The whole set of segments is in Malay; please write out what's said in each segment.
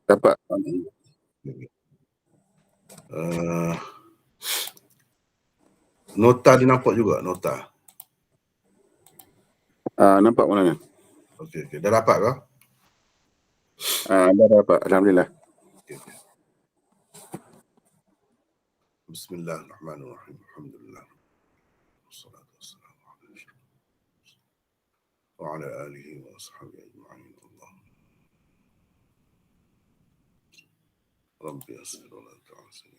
Dapat. Nota dia nampak juga, nota. Nampak mana? Okey. Dah dapat ke? Dah dapat. Alhamdulillah. Okay. Bismillahirrahmanirrahim. Alhamdulillah. Wassalatu wassalamu ala wa ala alihi wa ashabihi ajma'in. Rabbi yassir wa la tu'assir.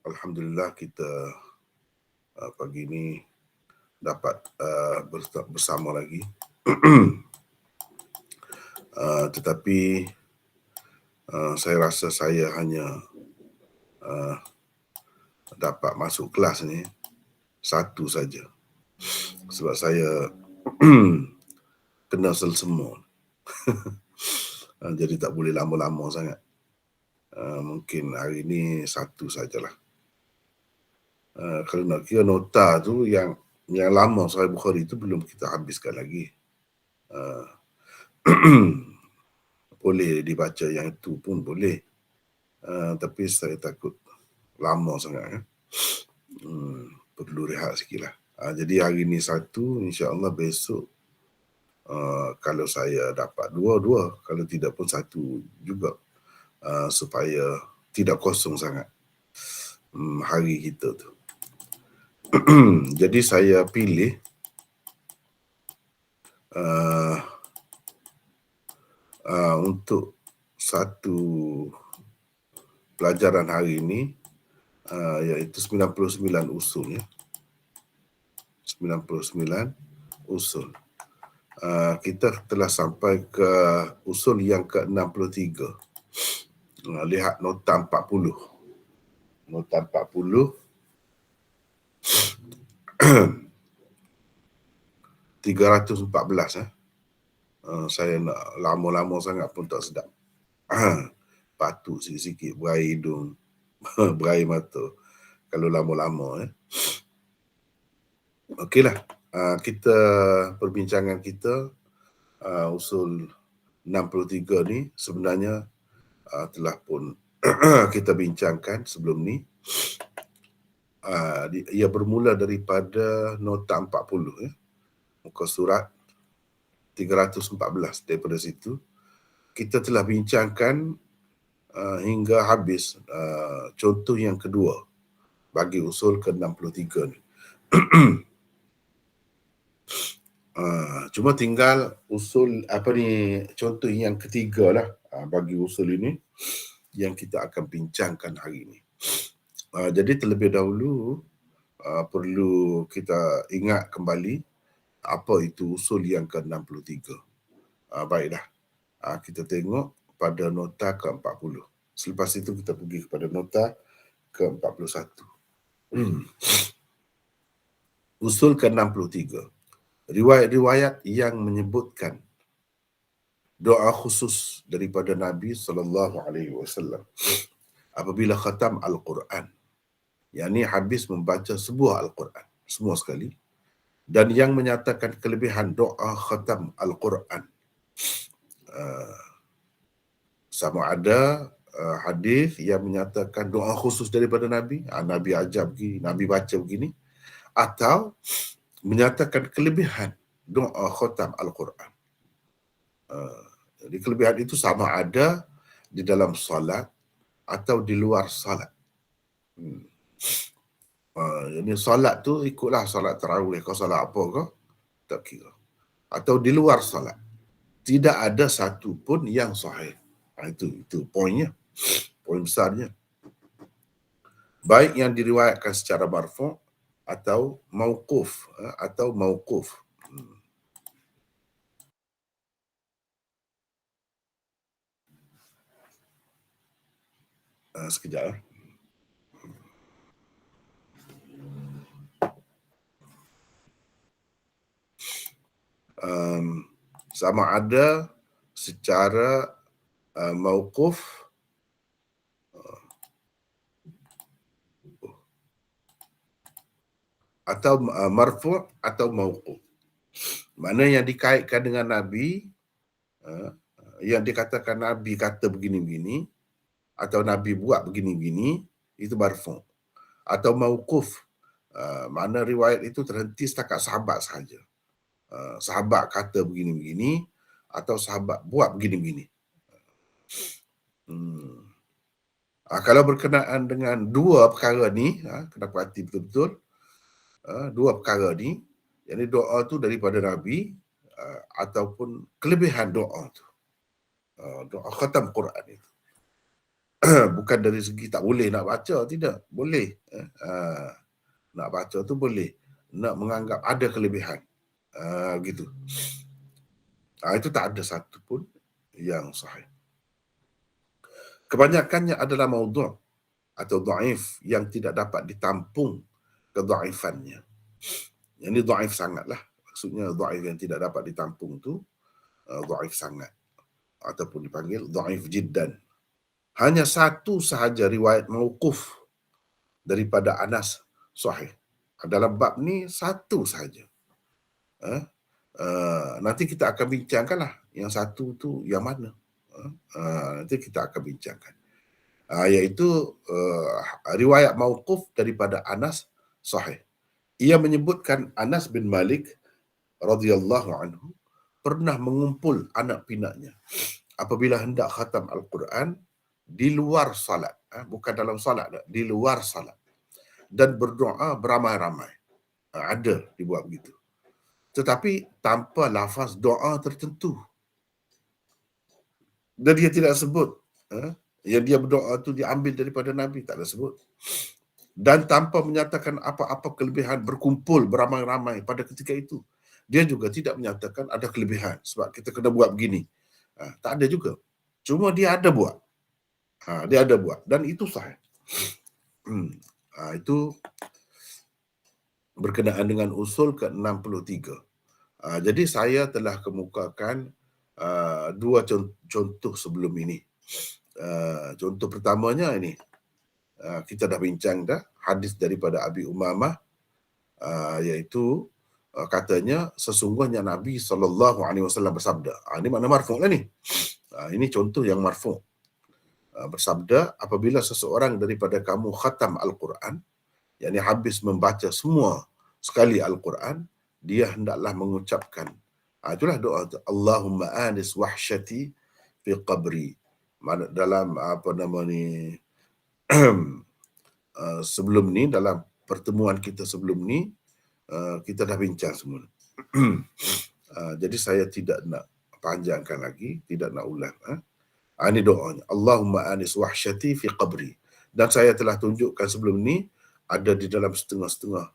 Alhamdulillah kita pagi ini dapat bersama lagi. Tetapi saya rasa saya hanya dapat masuk kelas ni satu saja. Sebab saya kena semua. Jadi tak boleh lama-lama sangat. Mungkin hari ni satu sajalah. Kalau nak kira nota tu yang lama Sahih Bukhari tu belum kita habiskan lagi. Boleh dibaca yang itu pun boleh. Tapi saya takut lama sangat. Perlu rehat sikit lah. Jadi hari ni satu, insya-Allah besok kalau saya dapat dua, kalau tidak pun satu juga, supaya tidak kosong sangat hari kita tu. Jadi saya pilih untuk satu pelajaran hari ini, iaitu 99 usul ya. 99 usul. Kita telah sampai ke usul yang ke-63. Lihat nota 40. Nota 40. 314. Saya nak lama-lama sangat pun tak sedap. Patuk sikit-sikit, berair hidung, berair mata kalau lama-lama. Okeylah, kita perbincangan kita usul 63 ni sebenarnya telah pun kita bincangkan sebelum ni. Ia bermula daripada nota 40 ya. Muka surat 314. Daripada situ kita telah bincangkan hingga habis contoh yang kedua bagi usul ke-63 ni. Cuma tinggal usul contoh yang ketiga lah bagi usul ini yang kita akan bincangkan hari ini. Jadi terlebih dahulu perlu kita ingat kembali apa itu usul yang ke-63. Baiklah, kita tengok pada nota ke-40. Selepas itu kita pergi kepada nota ke-41. Usul ke-63. Riwayat-riwayat yang menyebutkan doa khusus daripada Nabi SAW apabila khatam Al-Quran, yakni habis membaca sebuah Al-Quran, semua sekali, dan yang menyatakan kelebihan doa khatam Al-Quran. Sama ada hadis yang menyatakan doa khusus daripada Nabi, Nabi ajar begini, Nabi baca begini, atau menyatakan kelebihan doa khatam Al-Quran. Jadi kelebihan itu sama ada di dalam salat atau di luar salat. Jadi salat tu ikutlah salat tarawih ke salat apa ke, tak kira. Atau di luar salat. Tidak ada satu pun yang sahih. Itu poinnya. Poin besarnya. Baik yang diriwayatkan secara marfu' atau mauquf atau mauquf. Sekejap. Sama ada secara mauquf atau marfu' atau mauquf. Mana yang dikaitkan dengan Nabi yang dikatakan Nabi kata begini-begini atau Nabi buat begini-begini, itu marfu'. Atau mauquf, mana riwayat itu terhenti setakat sahabat sahaja. Sahabat kata begini-begini atau sahabat buat begini-begini. Kalau berkenaan dengan dua perkara ni, kena perhati betul-betul. Dua perkara ni, yakni doa tu daripada Nabi ataupun kelebihan doa tu. Doa khatam Quran itu. Bukan dari segi tak boleh nak baca, tidak. Boleh. Nak baca tu boleh. Nak menganggap ada kelebihan. Gitu. Itu tak ada satu pun yang sahih. Kebanyakannya adalah maudhu' atau dhaif yang tidak dapat ditampung kedhaifannya. Yang ini dhaif sangatlah. Maksudnya dhaif yang tidak dapat ditampung tu dhaif sangat ataupun dipanggil dhaif jiddan. Hanya satu sahaja riwayat mauquf daripada Anas sahih. Dalam bab ni satu sahaja. Nanti kita akan bincangkanlah yang satu tu yang mana. Nanti kita akan bincangkan. Iaitu riwayat mauquf daripada Anas sahih. Ia menyebutkan Anas bin Malik radhiyallahu anhu pernah mengumpul anak pinaknya apabila hendak khatam Al-Quran di luar salat, bukan dalam salat, di luar salat, dan berdoa beramai-ramai. Ada dibuat begitu. Tetapi tanpa lafaz doa tertentu. Dan dia tidak sebut yang dia berdoa tu diambil daripada Nabi, tak ada sebut. Dan tanpa menyatakan apa-apa kelebihan berkumpul beramai-ramai pada ketika itu. Dia juga tidak menyatakan ada kelebihan sebab kita kena buat begini. Tak ada juga. Cuma dia ada buat. Dia ada buat. Dan itu sahih. Itu berkenaan dengan usul ke-63. Jadi saya telah kemukakan dua contoh sebelum ini. Contoh pertamanya ini. Kita dah bincang dah. Hadis daripada Abi Umamah. Iaitu katanya sesungguhnya Nabi SAW bersabda. Ini makna marfu' lah ni. Ini contoh yang marfu'. Bersabda, apabila seseorang daripada kamu khatam Al-Quran, yakni habis membaca semua sekali Al-Quran, dia hendaklah mengucapkan, itulah doa tu, Allahumma anis wahsyati fi qabri. Dalam sebelum ni, dalam pertemuan kita sebelum ni, kita dah bincang semua. Jadi saya tidak nak panjangkan lagi, tidak nak ulang. Ini doanya. Allahumma anis wahsyati fi qabri. Dan saya telah tunjukkan sebelum ni, ada di dalam setengah-setengah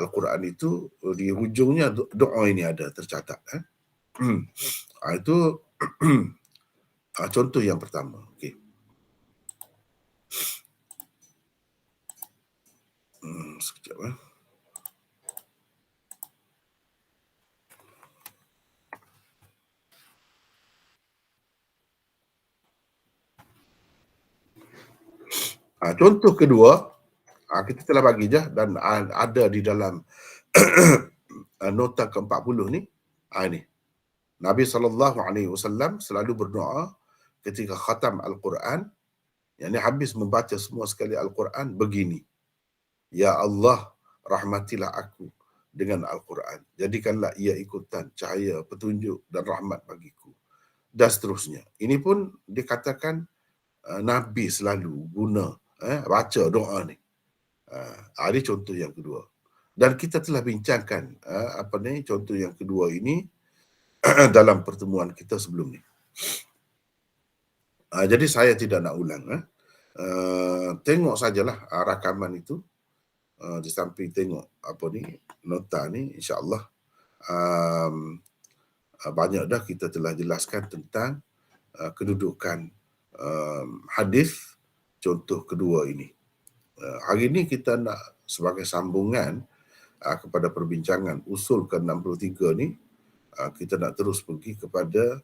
Al-Quran itu, di hujungnya doa ini ada tercatat. Itu contoh yang pertama. Okay. Sekejap. Contoh kedua, kita telah bagi je dan ada di dalam nota ke-40 ni. Ini. Nabi SAW selalu berdoa ketika khatam Al-Quran, yang habis membaca semua sekali Al-Quran begini. Ya Allah, rahmatilah aku dengan Al-Quran. Jadikanlah ia ikutan cahaya, petunjuk dan rahmat bagiku. Dan seterusnya. Ini pun dikatakan Nabi selalu guna baca doa ni. Ini contoh yang kedua. Dan kita telah bincangkan contoh yang kedua ini dalam pertemuan kita sebelum ni. Jadi saya tidak nak ulang. Tengok sajalah rakaman itu. Di samping tengok nota ni, insya-Allah banyak dah kita telah jelaskan tentang kedudukan hadis contoh kedua ini. Hari ini kita nak sebagai sambungan kepada perbincangan usul ke-63 ni, kita nak terus pergi kepada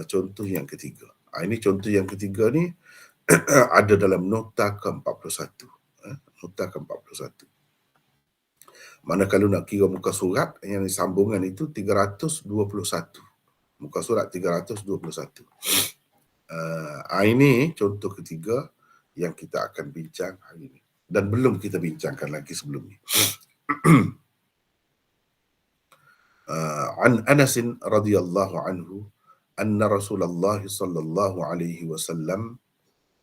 contoh yang ketiga. Ini contoh yang ketiga ni ada dalam nota ke-41. Nota ke-41. Mana kalau nak kira muka surat yang sambungan itu 321. muka surat 321. Ini contoh ketiga yang kita akan bincang hari ini. Dan belum kita bincangkan lagi sebelum ini. An Anas radhiyallahu anhu anna Rasulullah sallallahu alaihi wasallam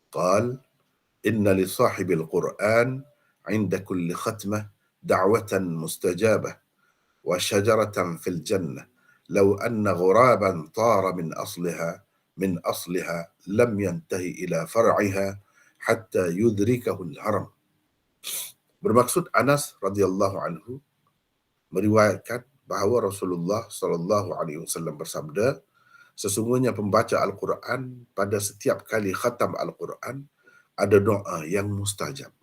قال إن لصاحب القرآن عند كل ختمة دعوة مستجابة وشجرة في الجنة لو أن غرابا طار من أصلها لم ينتهي إلى فرعها حتى يدركه الهرم. Bermaksud Anas radhiyallahu anhu meriwayatkan bahawa Rasulullah sallallahu alaihi wasallam bersabda, sesungguhnya pembaca Al-Quran pada setiap kali khatam Al-Quran ada doa yang mustajab.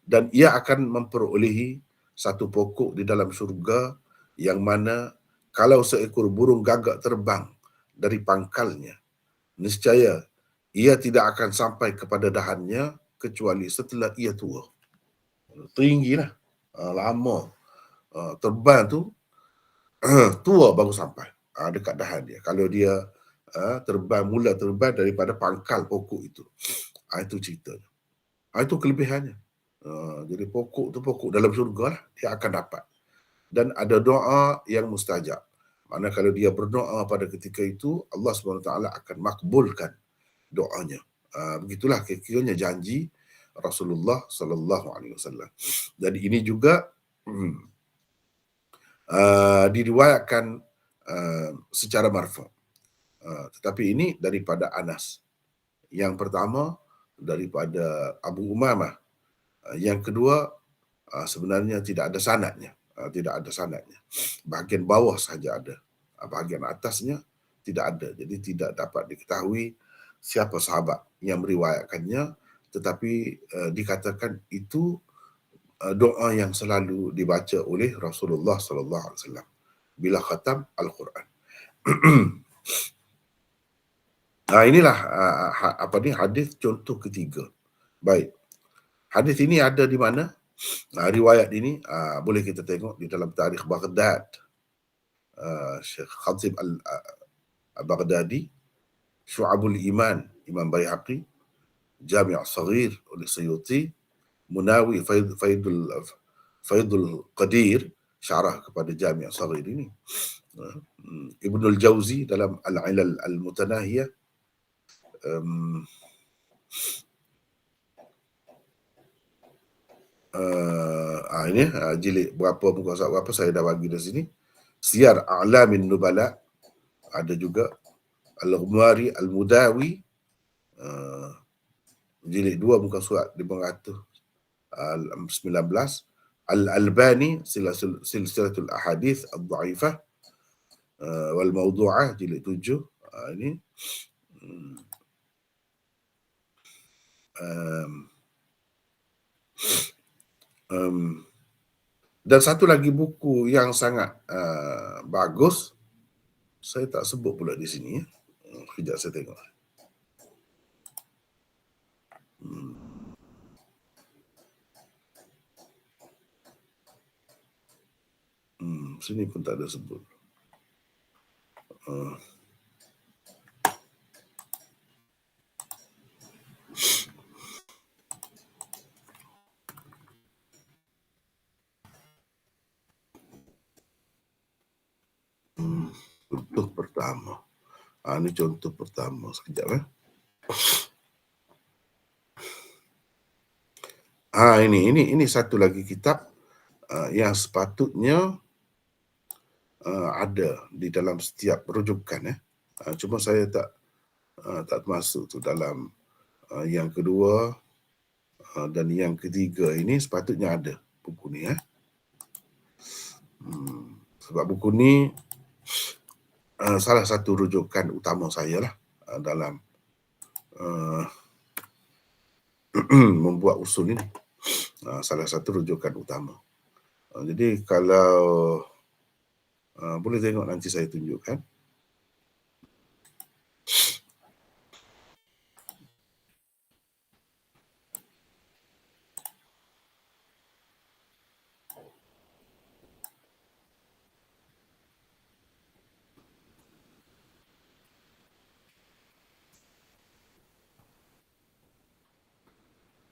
Dan ia akan memperolehi satu pokok di dalam syurga yang mana kalau seekor burung gagak terbang dari pangkalnya, niscaya ia tidak akan sampai kepada dahannya kecuali setelah ia tua. Tinggilah, lama terbang tu, tua baru sampai dekat dahan dia. Kalau dia mula terbang daripada pangkal pokok itu. Itu ceritanya. Itu kelebihannya. Jadi pokok tu pokok dalam syurga lah, dia akan dapat. Dan ada doa yang mustajab. Mana kalau dia berdoa pada ketika itu, Allah SWT akan makbulkan doanya. Begitulah kira-kiranya janji Rasulullah SAW. Jadi ini juga diriwayatkan secara marfu'. Tetapi ini daripada Anas. Yang pertama daripada Abu Umamah. Yang kedua sebenarnya tidak ada sanadnya. Bahagian bawah saja ada. Bahagian atasnya tidak ada. Jadi tidak dapat diketahui siapa sahabat yang meriwayatkannya, tetapi dikatakan itu doa yang selalu dibaca oleh Rasulullah sallallahu alaihi wasallam bila khatam Al-Quran. Inilah hadis contoh ketiga. Baik. Hadis ini ada di mana? Riwayat ini boleh kita tengok di dalam Tarikh Baghdad. Syekh Khatib Al-Baghdadi, Syu'abul Iman, Imam Baihaqi, Jami' Saghir oleh Suyuti, Munawi Faidul Qadir, syarah kepada Jami' Saghir ini. Ibnul Jauzi dalam Al-Ilal Al-Mutanahiyah, ini jilid berapa, muka surat berapa saya dah bagi di sini. Siyar A'lamin Nubala ada juga. Al-Ghumari Al-Mudawi jilid 2 muka surat 519. Al-Albani Silsilatul Ahadith Ad-Dha'ifah wal Mawdu'ah jilid 7. Ini dan satu lagi buku yang sangat bagus, saya tak sebut pula di sini. Sekejap saya tengok. Sini pun tak ada sebut. Contoh pertama. Ini contoh pertama. Sekejap. Ini satu lagi kitab yang sepatutnya ada di dalam setiap rujukan. Cuma saya tak masuk tu dalam yang kedua dan yang ketiga ini sepatutnya ada buku ni. Sebab buku ni salah satu rujukan utama saya lah dalam membuat usul ini. Salah satu rujukan utama. Jadi kalau boleh tengok nanti saya tunjukkan.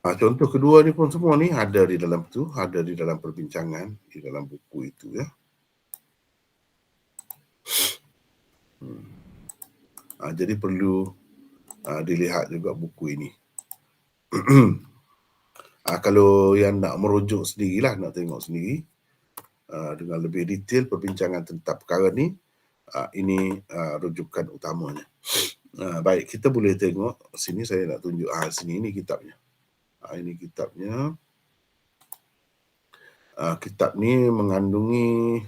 Contoh kedua ni pun semua ni ada di dalam tu, ada di dalam perbincangan, di dalam buku itu ya. Jadi perlu dilihat juga buku ini. Kalau yang nak merujuk sendirilah, nak tengok sendiri dengan lebih detail perbincangan tentang perkara ni, ini rujukan utamanya. Baik, kita boleh tengok sini, saya nak tunjuk sini, ini kitabnya. Ini kitabnya. Kitab ni mengandungi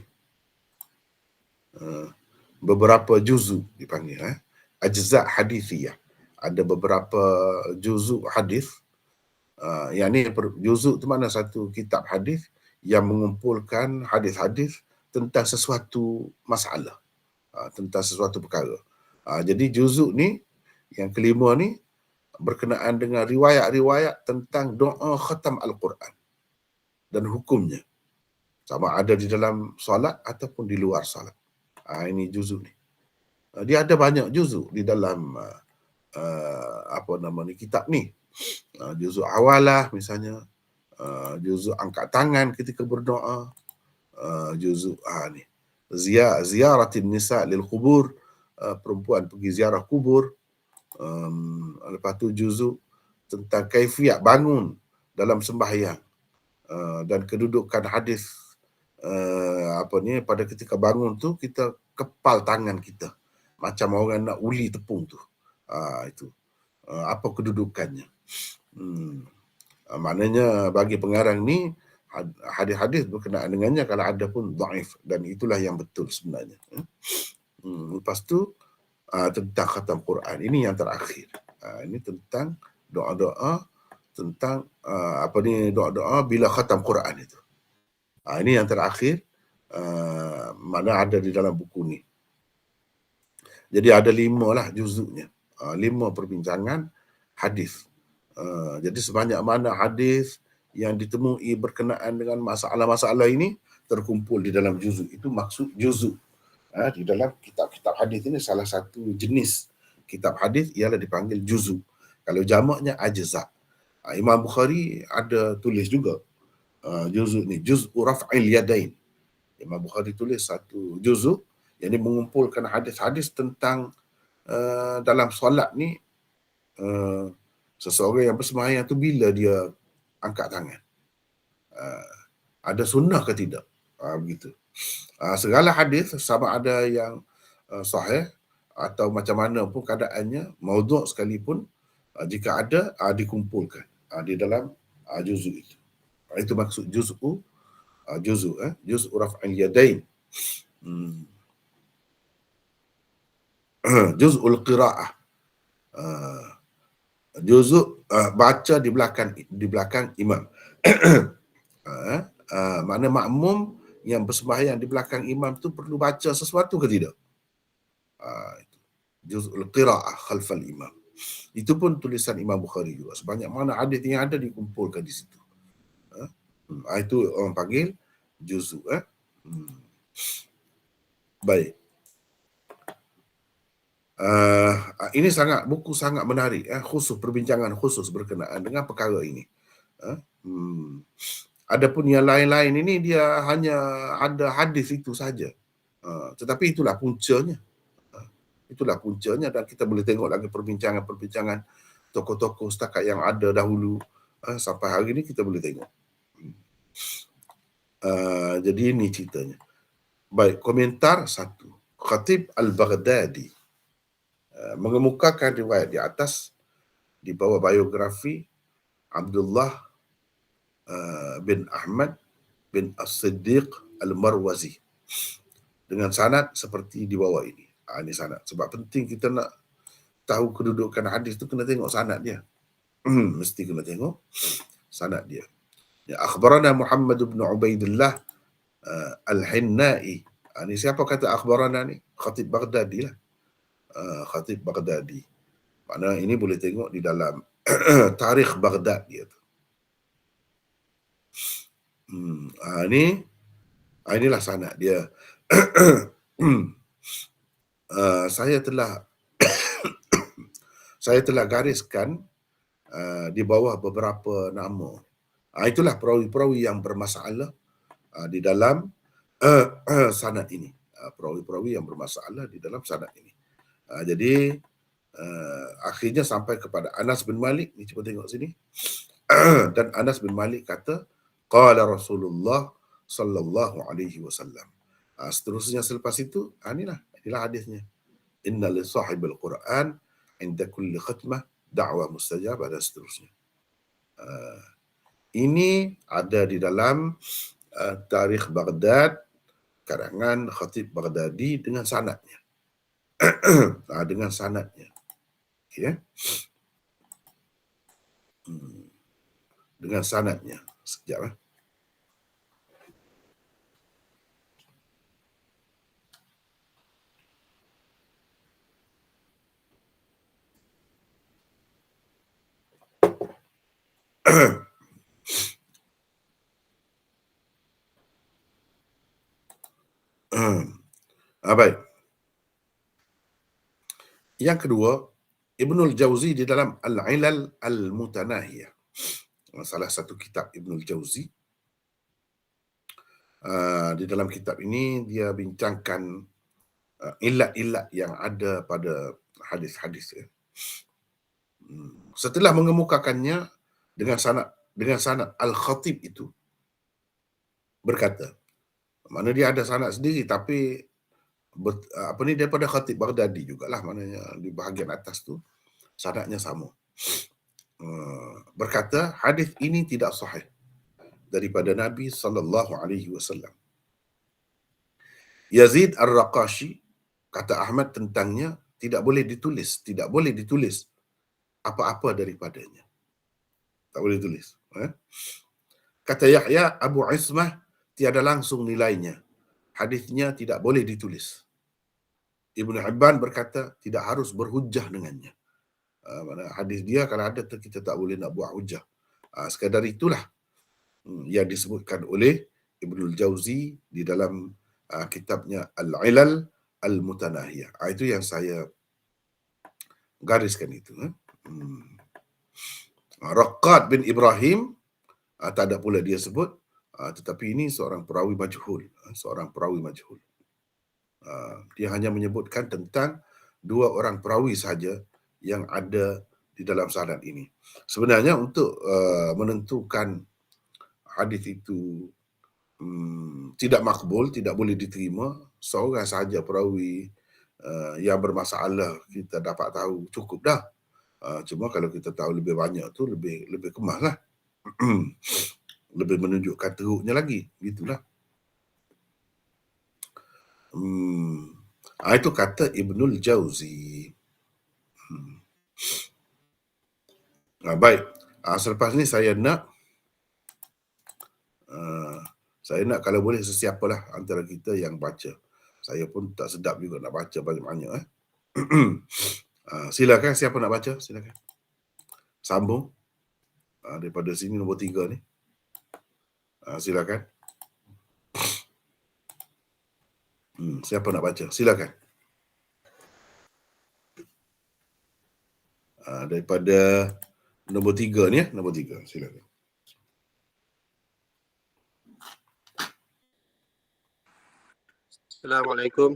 beberapa juzuk dipanggil ajza' hadithiyah. Ada beberapa juzuk hadis. Yang ni juzuk tu mana satu kitab hadis yang mengumpulkan hadis-hadis tentang sesuatu masalah, tentang sesuatu perkara. Jadi juzuk ni yang kelima ni berkenaan dengan riwayat-riwayat tentang doa khatam Al-Quran dan hukumnya, sama ada di dalam solat ataupun di luar solat. Ini juzuk ni. Dia ada banyak juzuk di dalam kitab ni. Juzuk awalah misalnya, juzuk angkat tangan ketika berdoa, juzuk ni ziyaratin nisa lil kubur, perempuan pergi ziarah kubur. Lepas tu juzuk tentang kaifiat bangun dalam sembahyang, dan kedudukan hadis pada ketika bangun tu kita kepal tangan kita macam orang nak uli tepung tu. Itu apa kedudukannya. Maknanya bagi pengarang ni hadis-hadis berkenaan dengannya kalau ada pun dhaif, dan itulah yang betul sebenarnya. Lepas tu tentang khatam Quran, ini yang terakhir. Ini tentang doa-doa tentang doa-doa bila khatam Quran itu. Ini yang terakhir, mana ada di dalam buku ni. Jadi ada 5 lah juzuknya, 5 perbincangan hadis. Jadi sebanyak mana hadis yang ditemui berkenaan dengan masalah-masalah ini terkumpul di dalam juzuk. Itu maksud juzuk. Di dalam kitab-kitab hadis ini salah satu jenis kitab hadis ialah dipanggil juzuk. Kalau jamaknya ajza'. Imam Bukhari ada tulis juga juzuk ni, juz'u raf'il yadain. Imam Bukhari tulis satu juzuk yang dia mengumpulkan hadis-hadis tentang dalam solat ni, seseorang yang bersembahyang tu bila dia angkat tangan, ada sunnah ke tidak, begitu. Segala hadis sama ada yang sahih atau macam mana pun keadaannya, maudhu' sekalipun, jika ada dikumpulkan di dalam juzuk itu. Itu maksud juz'u raf'il yadain. Juz'ul qira'ah, juzuk baca di belakang imam. Makna makmum yang bersembahyang di belakang imam tu perlu baca sesuatu ke tidak? Juz'ul qira'ah khalfal imam. Itu pun tulisan Imam Bukhari juga. Sebanyak mana hadis yang ada dikumpulkan di situ. Itu orang panggil juzuk. Baik. Ini buku sangat menarik, khusus perbincangan khusus berkenaan dengan perkara ini. Adapun yang lain-lain ini dia hanya ada hadis itu saja. Tetapi itulah puncanya. Itulah puncanya, dan kita boleh tengok lagi perbincangan tokoh-tokoh setakat yang ada dahulu sampai hari ini kita boleh tengok. Jadi ini ceritanya. Baik, komentar 1. Khatib Al-Baghdadi mengemukakan riwayat di atas di bawah biografi Abdullah bin Ahmad bin As-Siddiq Al-Marwazi dengan sanad seperti di bawah ini. Ini sanad. Sebab penting kita nak tahu kedudukan hadis tu, kena tengok sanad dia. Mesti kena tengok sanad dia. Ya, akhbarana Muhammad bin Ubaidillah Al-Hinnai. Ini siapa kata akhbarana ni? Khatib Baghdadi lah. Khatib Baghdadi. Makna ini boleh tengok di dalam tarikh Baghdad dia tu. Inilah sanad dia. Saya telah gariskan di bawah beberapa nama. Itulah perawi-perawi yang bermasalah di dalam sanad ini. Perawi-perawi yang bermasalah di dalam sanad ini. Jadi akhirnya sampai kepada Anas bin Malik. Ni cuba tengok sini. Dan Anas bin Malik kata, qala Rasulullah sallallahu alaihi wasallam. Seterusnya selepas itu, inilah hadisnya. Inna li sahibil Quran inda kulli khatmah da'wah mustajabah dan seterusnya. Ini ada di dalam Tarikh Baghdad karangan Khatib Baghdadi dengan sanadnya. Dengan sanadnya. Okay. Dengan sanadnya. Sekejap. Baik. Yang kedua, Ibnul Jauzi di dalam Al-Ilal Al-Mutanahiyah. Salah satu kitab Ibnul Jauzi. Di dalam kitab ini dia bincangkan ilat-ilat yang ada pada hadis-hadis. Setelah mengemukakannya dengan sanad Al-Khatib itu berkata, mana dia ada sanad sendiri tapi daripada Khatib Baghdadi jugalah, maknanya di bahagian atas tu sanadnya sama. Berkata hadis ini tidak sahih daripada Nabi sallallahu alaihi wasallam. Yazid Ar-Raqashi kata Ahmad tentangnya tidak boleh ditulis apa-apa daripadanya. Tak boleh tulis. Kata Yahya Abu Ismah tiada langsung nilainya. Hadisnya tidak boleh ditulis. Ibnu Hibban berkata tidak harus berhujjah dengannya. Hadis dia kalau ada kita tak boleh nak buat hujjah. Sekadar itulah yang disebutkan oleh Ibnul Jauzi di dalam kitabnya Al-Ilal Al-Mutanahiyah. Itu yang saya gariskan itu. Raqqad bin Ibrahim tak ada pula dia sebut, tetapi ini seorang perawi majhul. Dia hanya menyebutkan tentang dua orang perawi saja yang ada di dalam sanad ini. Sebenarnya untuk menentukan hadis itu tidak makbul, tidak boleh diterima, seorang saja perawi yang bermasalah kita dapat tahu cukup dah. Cuma kalau kita tahu lebih banyak tu lebih kemas lah. Lebih menunjukkan teruknya lagi, gitulah. Itu kata Ibnul Jauzi. Baik. Selepas ni saya nak kalau boleh sesiapalah antara kita yang baca. Saya pun tak sedap juga nak baca banyak-banyak. Silakan, siapa nak baca? Silakan. Sambung. Daripada sini nombor 3 ni. Silakan. Siapa nak baca? Silakan. Daripada nombor 3 ni, nombor 3. Silakan. Assalamualaikum.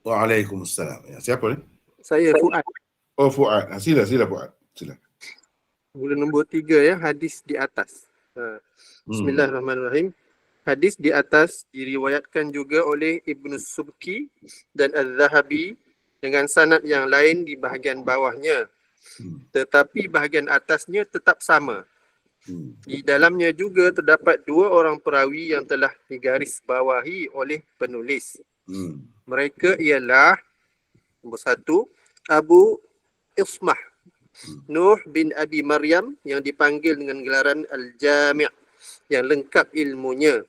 Waalaikumsalam. Siapa ni? Saya Fuad. Oh, Fuad. Sila Fuad. Sila. Mula nombor 3 ya, hadis di atas. Bismillahirrahmanirrahim. Hadis di atas diriwayatkan juga oleh Ibnu Subki dan Az-Zahabi dengan sanad yang lain di bahagian bawahnya. Tetapi bahagian atasnya tetap sama. Di dalamnya juga terdapat 2 orang perawi yang telah digaris bawahi oleh penulis. Mereka ialah nombor 1, Abu Ismah Nuh bin Abi Maryam yang dipanggil dengan gelaran Al-Jami' yang lengkap ilmunya.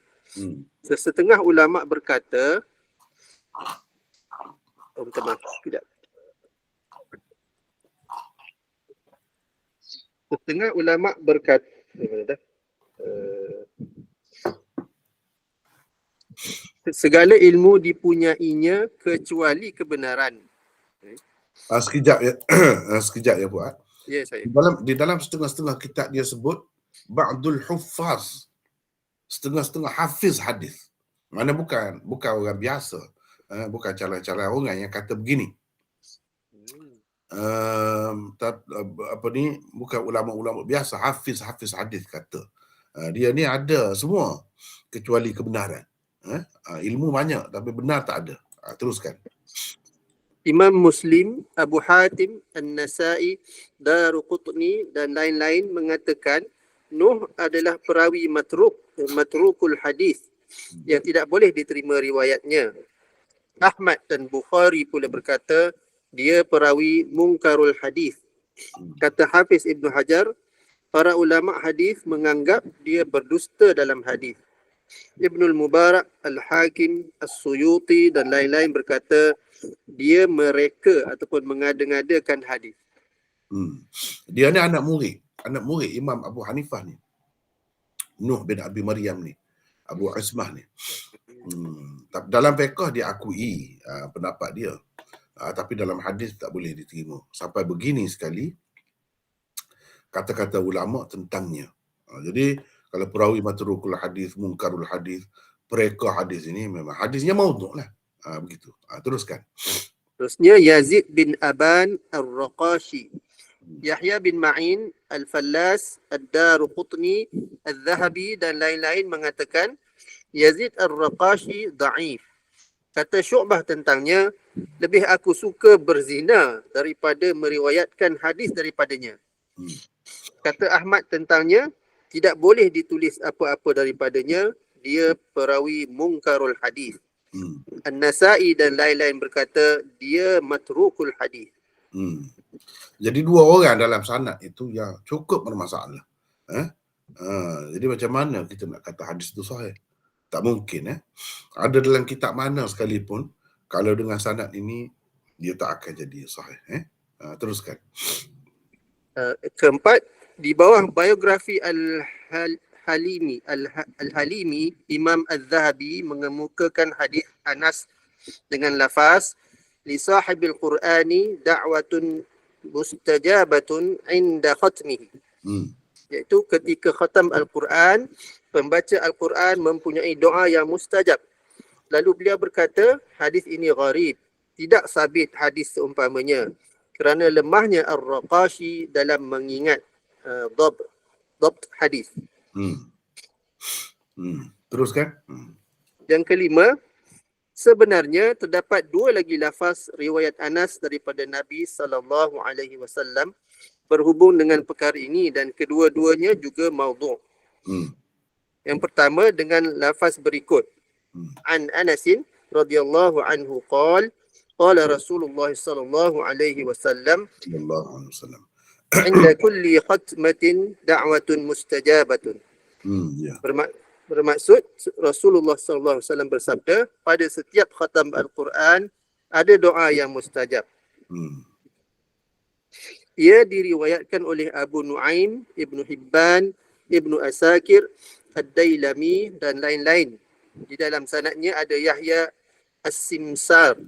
Sesetengah ulama berkata, setengah ulama berkata segala ilmu dipunyainya kecuali kebenaran. Sekejap ya. Sekejap ya Fuad. Ya, saya. Di dalam setengah-setengah kitab dia sebut ba'dul huffaz, setengah-setengah hafiz hadis. Mana bukan orang biasa. Bukan calon-calon orang yang kata begini. Bukan ulama-ulama biasa, hafiz hadis kata. Dia ni ada semua kecuali kebenaran. Ilmu banyak tapi benar tak ada. Teruskan. Imam Muslim, Abu Hatim, An-Nasai, Daruqutni dan lain-lain mengatakan Nuh adalah perawi matrukul hadis yang tidak boleh diterima riwayatnya. Ahmad dan Bukhari pula berkata dia perawi mungkarul hadis. Kata Hafiz Ibn Hajar, para ulama hadis menganggap dia berdusta dalam hadis. Ibnul Mubarak, Al-Hakim, As-Suyuti dan lain-lain berkata dia mereka ataupun mengada-ngadakan hadis. Dia ni anak murid Imam Abu Hanifah ni. Nuh bin Abi Maryam ni. Abu Ismah ni. Dalam fiqh dia akui pendapat dia. Tapi dalam hadis tak boleh diterima. Sampai begini sekali kata-kata ulama tentangnya. Jadi kalau perawi matrukul hadis, mungkarul hadis, pereka hadis ini memang hadisnya maudhu' lah. Begitu. Teruskan. Terusnya Yazid bin Aban Ar-Raqashi, Yahya bin Ma'in Al-Fallas, Ad-Daruqutni, Al-Zahabi dan lain-lain mengatakan Yazid Ar-Raqashi da'if. Kata Syu'bah tentangnya, lebih aku suka berzina daripada meriwayatkan hadis daripadanya. Kata Ahmad tentangnya, tidak boleh ditulis apa-apa daripadanya, dia perawi mungkarul hadis. An-Nasai dan lain-lain berkata dia matrukul hadis. Jadi dua orang dalam sanad itu yang cukup bermasalah. Jadi macam mana kita nak kata hadis itu sahih? Tak mungkin. Ada dalam kitab mana sekalipun kalau dengan sanad ini dia tak akan jadi sahih. Teruskan. Keempat, di bawah biografi Al-Halimi, Imam Al-Zahabi mengemukakan hadis Anas dengan lafaz li sahibil Qur'ani da'watun mustajabatun inda khatmihi. Iaitu ketika khatam Al-Quran, pembaca Al-Quran mempunyai doa yang mustajab. Lalu beliau berkata, hadis ini gharib, tidak sabit hadis seumpamanya kerana lemahnya Ar-Raqashi dalam mengingat dhabt hadis. Teruskan. Yang kelima, sebenarnya terdapat dua lagi lafaz riwayat Anas daripada Nabi SAW berhubung dengan perkara ini dan kedua-duanya juga maudhu'. Yang pertama dengan lafaz berikut. An Anasin radhiyallahu anhu qala Rasulullah sallallahu alaihi wasallam inda kulli khatmatin da'watun mustajabatun. Bermaksud Rasulullah sallallahu alaihi wasallam bersabda, pada setiap khatam Al-Quran ada doa yang mustajab. Ia diriwayatkan oleh Abu Nuaim, Ibnu Hibban, Ibnu Asakir, Ad-Dailami dan lain-lain. Di dalam sanadnya ada Yahya As-Simsar.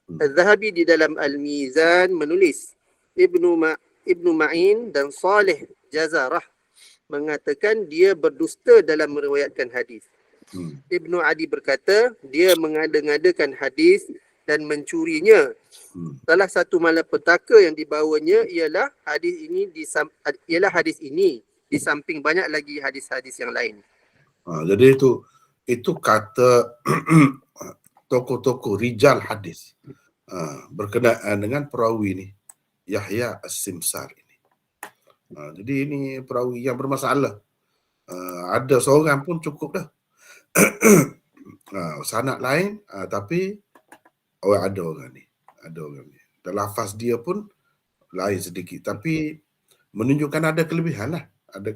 Al-Zahabi di dalam Al-Mizan menulis Ibnu Ma'in dan Saleh Jazarah mengatakan dia berdusta dalam meriwayatkan hadis. Ibnu Adi berkata dia mengada-ngadakan hadis dan mencurinya. Salah satu malapetaka yang dibawanya ialah hadis ini di samping banyak lagi hadis-hadis yang lain. Jadi itu kata tokoh-tokoh rijal hadis berkenaan dengan perawi ni Yahya As-Simsar ini. Jadi ini perawi yang bermasalah. Ada seorang pun cukup dah. Sanad lain tapi ada orang ni. Dan lafaz dia pun lain sedikit tapi menunjukkan ada kelebihan lah. Ada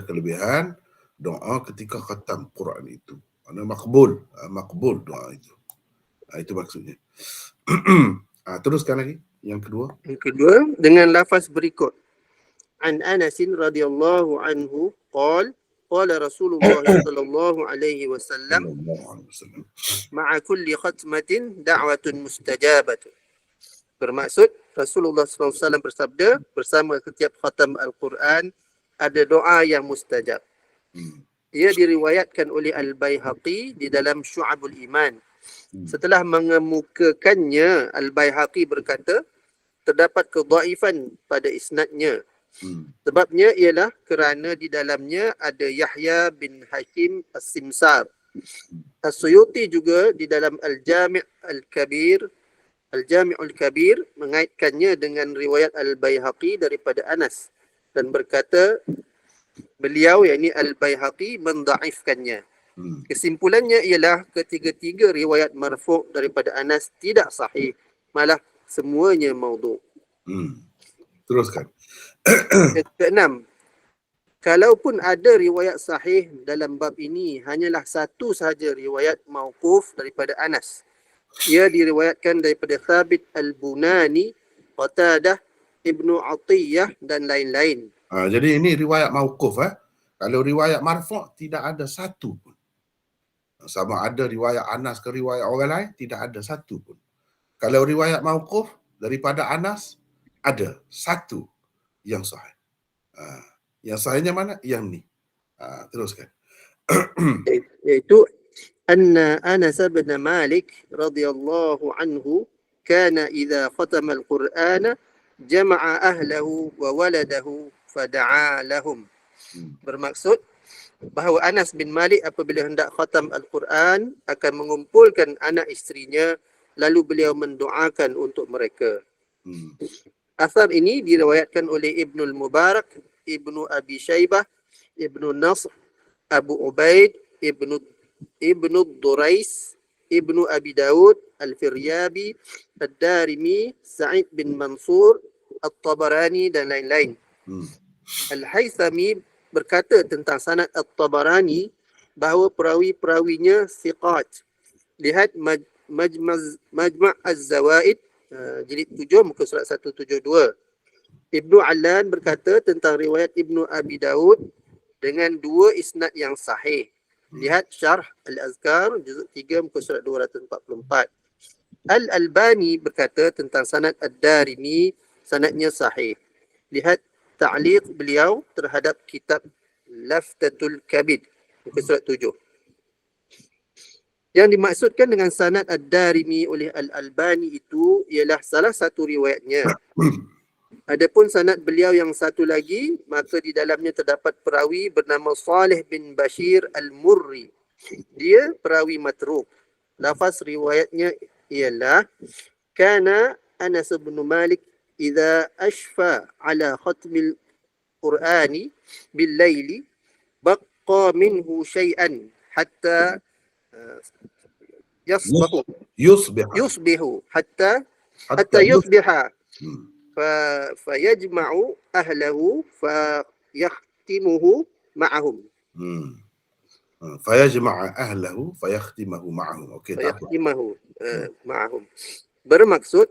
kelebihan doa ketika khatam Quran itu. Makbul doa itu. Itu maksudnya. Teruskan lagi yang kedua. Yang kedua dengan lafaz berikut. An Anasin radhiyallahu anhu qala qala Rasulullah sallallahu alaihi wasallam Sallallahu alaihi wasallam. ma'a kulli khatmatin da'watun mustajabatun. Bermaksud Rasulullah SAW bersabda, bersama setiap khatam Al-Quran ada doa yang mustajab. Hmm. Ia diriwayatkan oleh Al-Baihaqi di dalam Syu'abul Iman. Setelah mengemukakannya, Al-Baihaqi berkata, terdapat kedhaifan pada isnadnya. Hmm. Sebabnya ialah kerana di dalamnya ada Yahya bin Hakim As-Simsar. As-Suyuti juga di dalam Al-Jami'ul Kabir mengaitkannya dengan riwayat Al-Baihaqi daripada Anas dan berkata beliau yakni Al-Baihaqi mendhaifkannya. Hmm. Kesimpulannya ialah ketiga-tiga riwayat marfu' daripada Anas tidak sahih, malah semuanya maudhu'. Hmm. Teruskan. Keenam, kalaupun ada riwayat sahih dalam bab ini, hanyalah satu sahaja riwayat mauquf daripada Anas. Ia diriwayatkan daripada Thabit Al-Bunani, Qatadah, Ibnu Atiyah dan lain-lain. Jadi ini riwayat mauquf. Kalau riwayat marfu' tidak ada satu pun. Sama ada riwayat Anas ke riwayat orang lain, tidak ada satu pun. Kalau riwayat mauquf daripada Anas, ada satu yang sahih. Yang sahihnya mana? Yang ni. Teruskan. Iaitu anna Anas bin Malik radhiyallahu anhu kana idza khatama al-Qur'ana jama'a ahlahu wa waladahu fada'a lahum. Bermaksud bahawa Anas bin Malik apabila hendak khatam Al-Quran akan mengumpulkan anak isterinya lalu beliau mendoakan untuk mereka. Asar ini diriwayatkan oleh Ibnul Mubarak, Ibnu Abi Shaybah, Ibnu Nasr, Abu Ubaid, Ibnu Durais, Ibnu Abi Daud, Al-Firyabi, Ad-Darimi, Sa'id bin Mansur, At-Tabarani dan lain-lain. Al-Haythami berkata tentang sanad At-Tabarani bahawa perawi-perawinya siqat. Lihat Majma' Az-Zawaid jilid 7 muka surat 172. Ibnu Allan berkata tentang riwayat Ibnu Abi Daud dengan dua isnad yang sahih. Lihat Syarh Al-Azkar juzuk 3 muka surat 244. Al-Albani berkata tentang sanad Ad-Darimi sanadnya sahih. Lihat ta'liq beliau terhadap kitab Laftatul Kabid muka surat 7. Yang dimaksudkan dengan sanad Ad-Darimi oleh Al-Albani itu ialah salah satu riwayatnya. Adapun sanad beliau yang satu lagi, maka di dalamnya terdapat perawi bernama Salih bin Bashir Al-Murri. Dia perawi matruk. Lafaz riwayatnya ialah kana Anas bin Malik idza ashfa ala khatmil Qur'ani bil laili baqqa minhu shay'an hatta yusbihu hatta yusbiha fayajma'u ahlahu fayakhtimuhu ma'ahum. Fayajma'a ahlahu fayakhtimahu ma'ahum. Okey, fayakhtimahu ma'ahum. Bermaksud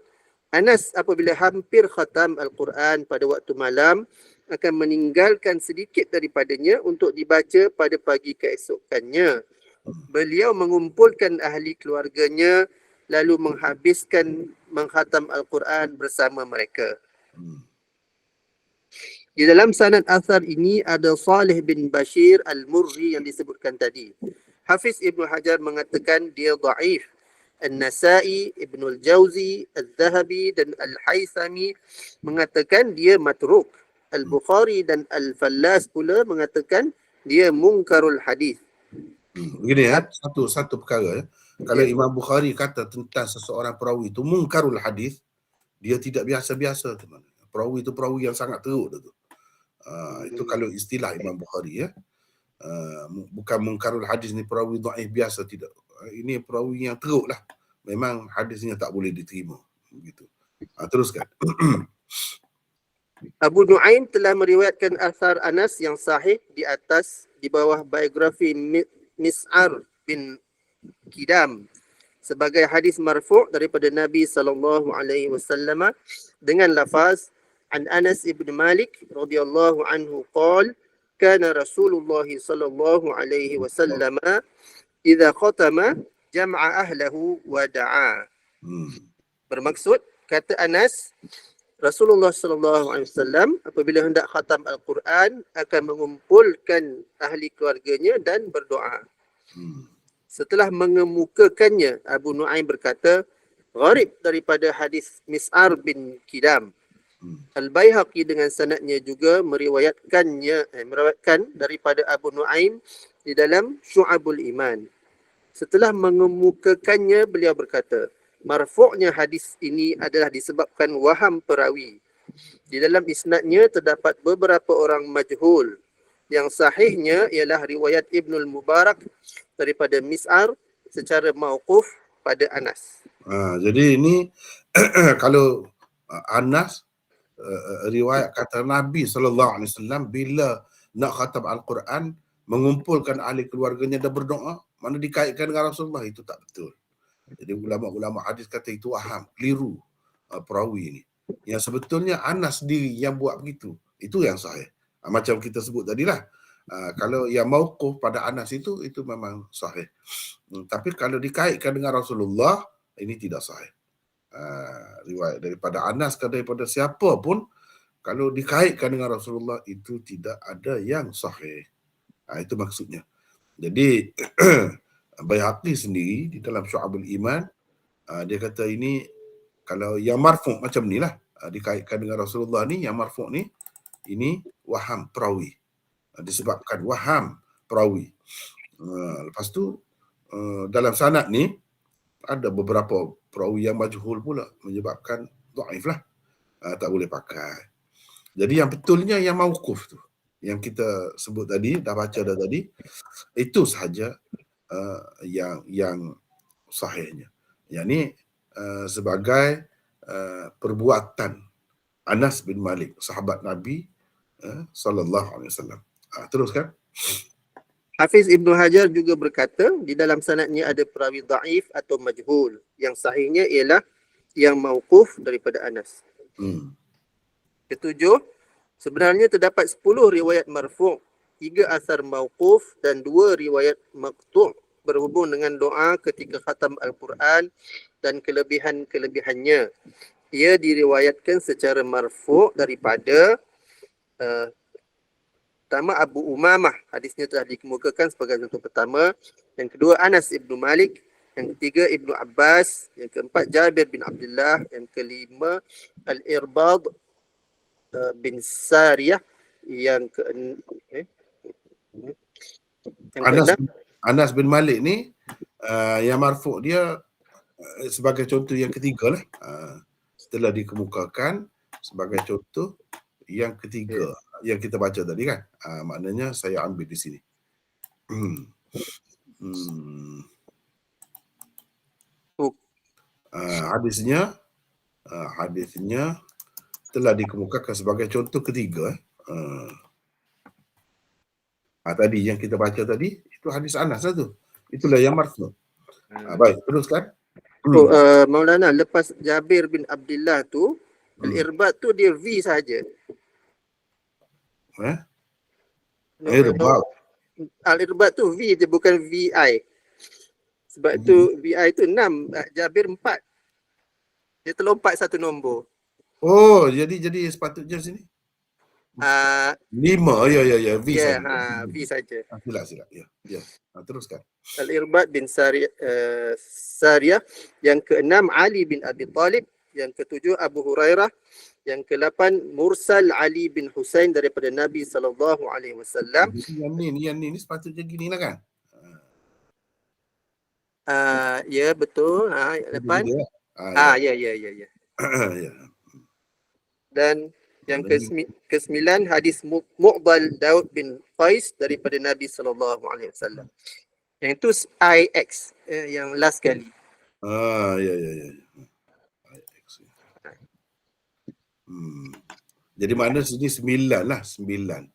Anas apabila hampir khatam Al-Quran pada waktu malam akan meninggalkan sedikit daripadanya untuk dibaca pada pagi keesokannya. Beliau mengumpulkan ahli keluarganya lalu menghabiskan mengkhatam Al-Quran bersama mereka. Di dalam sanad asar ini ada Salih bin Bashir Al-Murri yang disebutkan tadi. Hafiz Ibnu Hajar mengatakan dia dhaif. An-Nasa'i, Ibnul Jauzi, Al-Zahabi dan Al-Haythami mengatakan dia matruk. Al-Bukhari dan Al-Fallas pula mengatakan dia mungkarul hadis. Begini satu perkara. Kalau Imam Bukhari kata tentang seseorang perawi itu mungkarul hadis, dia tidak biasa-biasa, teman. Perawi itu perawi yang sangat teruk tu. Itu kalau istilah Imam Bukhari ya. Bukan mungkarul hadis ni perawi dhaif biasa, tidak. Ini perawi yang teruk lah. Memang hadisnya tak boleh diterima. Begitu. Teruskan. Abu Nuaim telah meriwayatkan asar Anas yang sahih di atas di bawah biografi Mis'ar bin Kidam sebagai hadis marfu' daripada Nabi SAW dengan lafaz an Anas ibn Malik radhiyallahu anhu qala kana Rasulullah sallallahu alaihi wasallam idza khatama jam'a ahlahu wa da'a. Bermaksud, kata Anas, Rasulullah sallallahu alaihi wasallam apabila hendak khatam Al-Quran akan mengumpulkan ahli keluarganya dan berdoa. Setelah mengemukakannya, Abu Nu'aim berkata, gharib daripada hadis Mis'ar bin Kidam. Al-Baihaqi dengan sanadnya juga meriwayatkan daripada Abu Nu'aim di dalam Syu'abul Iman. Setelah mengemukakannya, beliau berkata, marfu'nya hadis ini adalah disebabkan waham perawi. Di dalam isnadnya terdapat beberapa orang majhul. Yang sahihnya ialah riwayat Ibnul Mubarak daripada Mis'ar secara mauquf pada Anas. Jadi ini kalau Anas riwayat kata Nabi SAW bila nak khatam Al-Quran mengumpulkan ahli keluarganya dan berdoa, mana dikaitkan dengan Rasulullah, itu tak betul. Jadi ulama-ulama hadis kata itu waham, keliru perawi ini. Yang sebetulnya Anas sendiri yang buat begitu. Itu yang sahih. Macam kita sebut tadilah. Kalau yang mauquf pada Anas itu memang sahih. Tapi kalau dikaitkan dengan Rasulullah, ini tidak sahih. Riwayat daripada Anas ke daripada siapa pun, kalau dikaitkan dengan Rasulullah itu tidak ada yang sahih. Itu maksudnya. Jadi Baihaqi sendiri di dalam Syu'abul Iman, dia kata ini kalau yang marfu' macam ni lah, dikaitkan dengan Rasulullah ni, yang marfu' ni, ini waham perawi. Disebabkan waham perawi. Lepas tu dalam sanad ni ada beberapa perawi yang majhul pula, menyebabkan dhaif lah. Tak boleh pakai. Jadi yang betulnya yang mauquf tu, yang kita sebut tadi, dah baca dah tadi, itu sahaja yang sahihnya. Yang ni sebagai perbuatan Anas bin Malik, sahabat Nabi sallallahu alaihi wasallam. Teruskan. Hafiz Ibnu Hajar juga berkata, di dalam sanadnya ada perawi dhaif atau majhul. Yang sahihnya ialah yang mauquf daripada Anas. Ketujuh, sebenarnya terdapat 10 riwayat marfu', 3 asar mauquf dan 2 riwayat maqtu' berhubung dengan doa ketika khatam Al-Quran dan kelebihan-kelebihannya. Ia diriwayatkan secara marfu' daripada pertama Abu Umamah, hadisnya telah dikemukakan sebagai contoh pertama. Yang kedua Anas Ibnu Malik. Yang ketiga Ibnu Abbas. Yang keempat Jabir bin Abdullah. Yang kelima Al-Irbad bin Sariyah. Yang Anas bin Malik ni yang marfu' dia sebagai contoh yang ketiga lah. Setelah dikemukakan sebagai contoh yang ketiga yang kita baca tadi kan. Maknanya saya ambil di sini. Hadisnya telah dikemukakan sebagai contoh ketiga. Tadi yang kita baca tadi itu hadis Anas lah tu. Itulah yang marfu'. Baik, teruskan. Maulana, lepas Jabir bin Abdullah tu, Al-Irbad tu dia V saja. Al-Irbad tu V je, bukan VI. Sebab tu VI tu 6, Jabir 4. Dia terlompat satu nombor. Oh, jadi sepatutnya sini 5. Ya, V saja. V saja. Silap. Ya. Teruskan. Al-Irbad bin Sariyah. Yang ke-6 Ali bin Abi Talib. Yang ke-7 Abu Hurairah. Yang ke-8 Mursal Ali bin Husain daripada Nabi SAW. Yang ni sepatutnya gini lah kan? Ya, betul. Depan. Ya. Ya. Dan yang ke-9 hadis Mu'dal Daud bin Qais daripada Nabi SAW. Yang itu IX, yang last kali. Ya. Jadi makna sini 9 lah. 9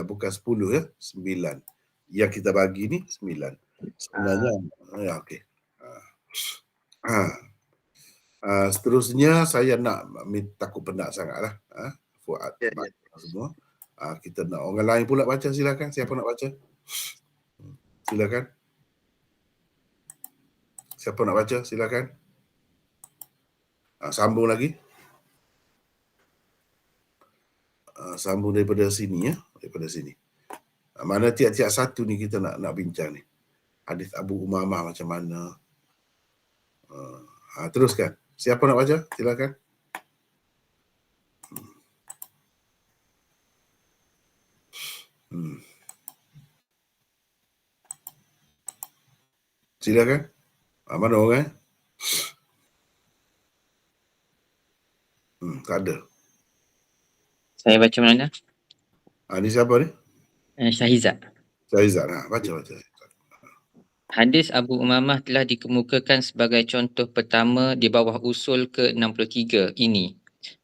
bukan 10 ya. 9 yang kita bagi ni 9 sebenarnya. Ya, okey. Seterusnya saya nak takut penat sangat lah. Fuad semua. Kita nak orang lain pula baca, silakan. Siapa nak baca? Silakan. Siapa nak baca? Silakan. Sambung lagi. Sambung daripada sini ya, daripada sini. Mana tiap-tiap satu ni kita nak bincang ni. Hadis Abu Umamah macam mana? Teruskan. Siapa nak baca? Silakan. Silakan. Mana orang? Tak ada. Saya baca mana? Ni siapa ni? Syahizat. Syahizat. Baca. Hadis Abu Umamah telah dikemukakan sebagai contoh pertama di bawah usul ke-63 ini.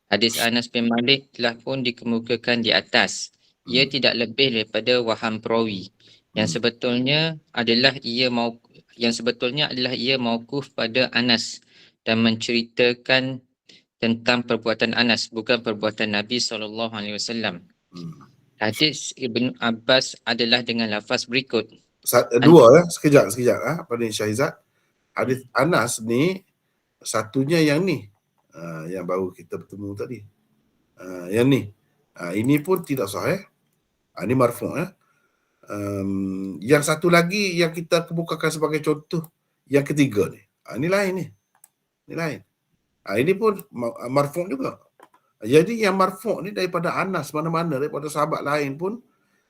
Hadis Anas bin Malik telah pun dikemukakan di atas. Ia tidak lebih daripada waham perawi. Yang sebetulnya adalah ia mauquf pada Anas dan menceritakan tentang perbuatan Anas, bukan perbuatan Nabi SAW. Hadis Ibnu Abbas adalah dengan lafaz berikut. Dua sekejap. Pada Syahizat, hadis Anas ni satunya yang ni, yang baru kita bertemu tadi. Yang ni, ini pun tidak sahih. Ini marfu' ya. Yang satu lagi yang kita kemukakan sebagai contoh, yang ketiga ni. Ini lain ni. Ini lain. Ini pun marfu' juga. Jadi yang marfu' ni daripada Anas mana-mana, daripada sahabat lain pun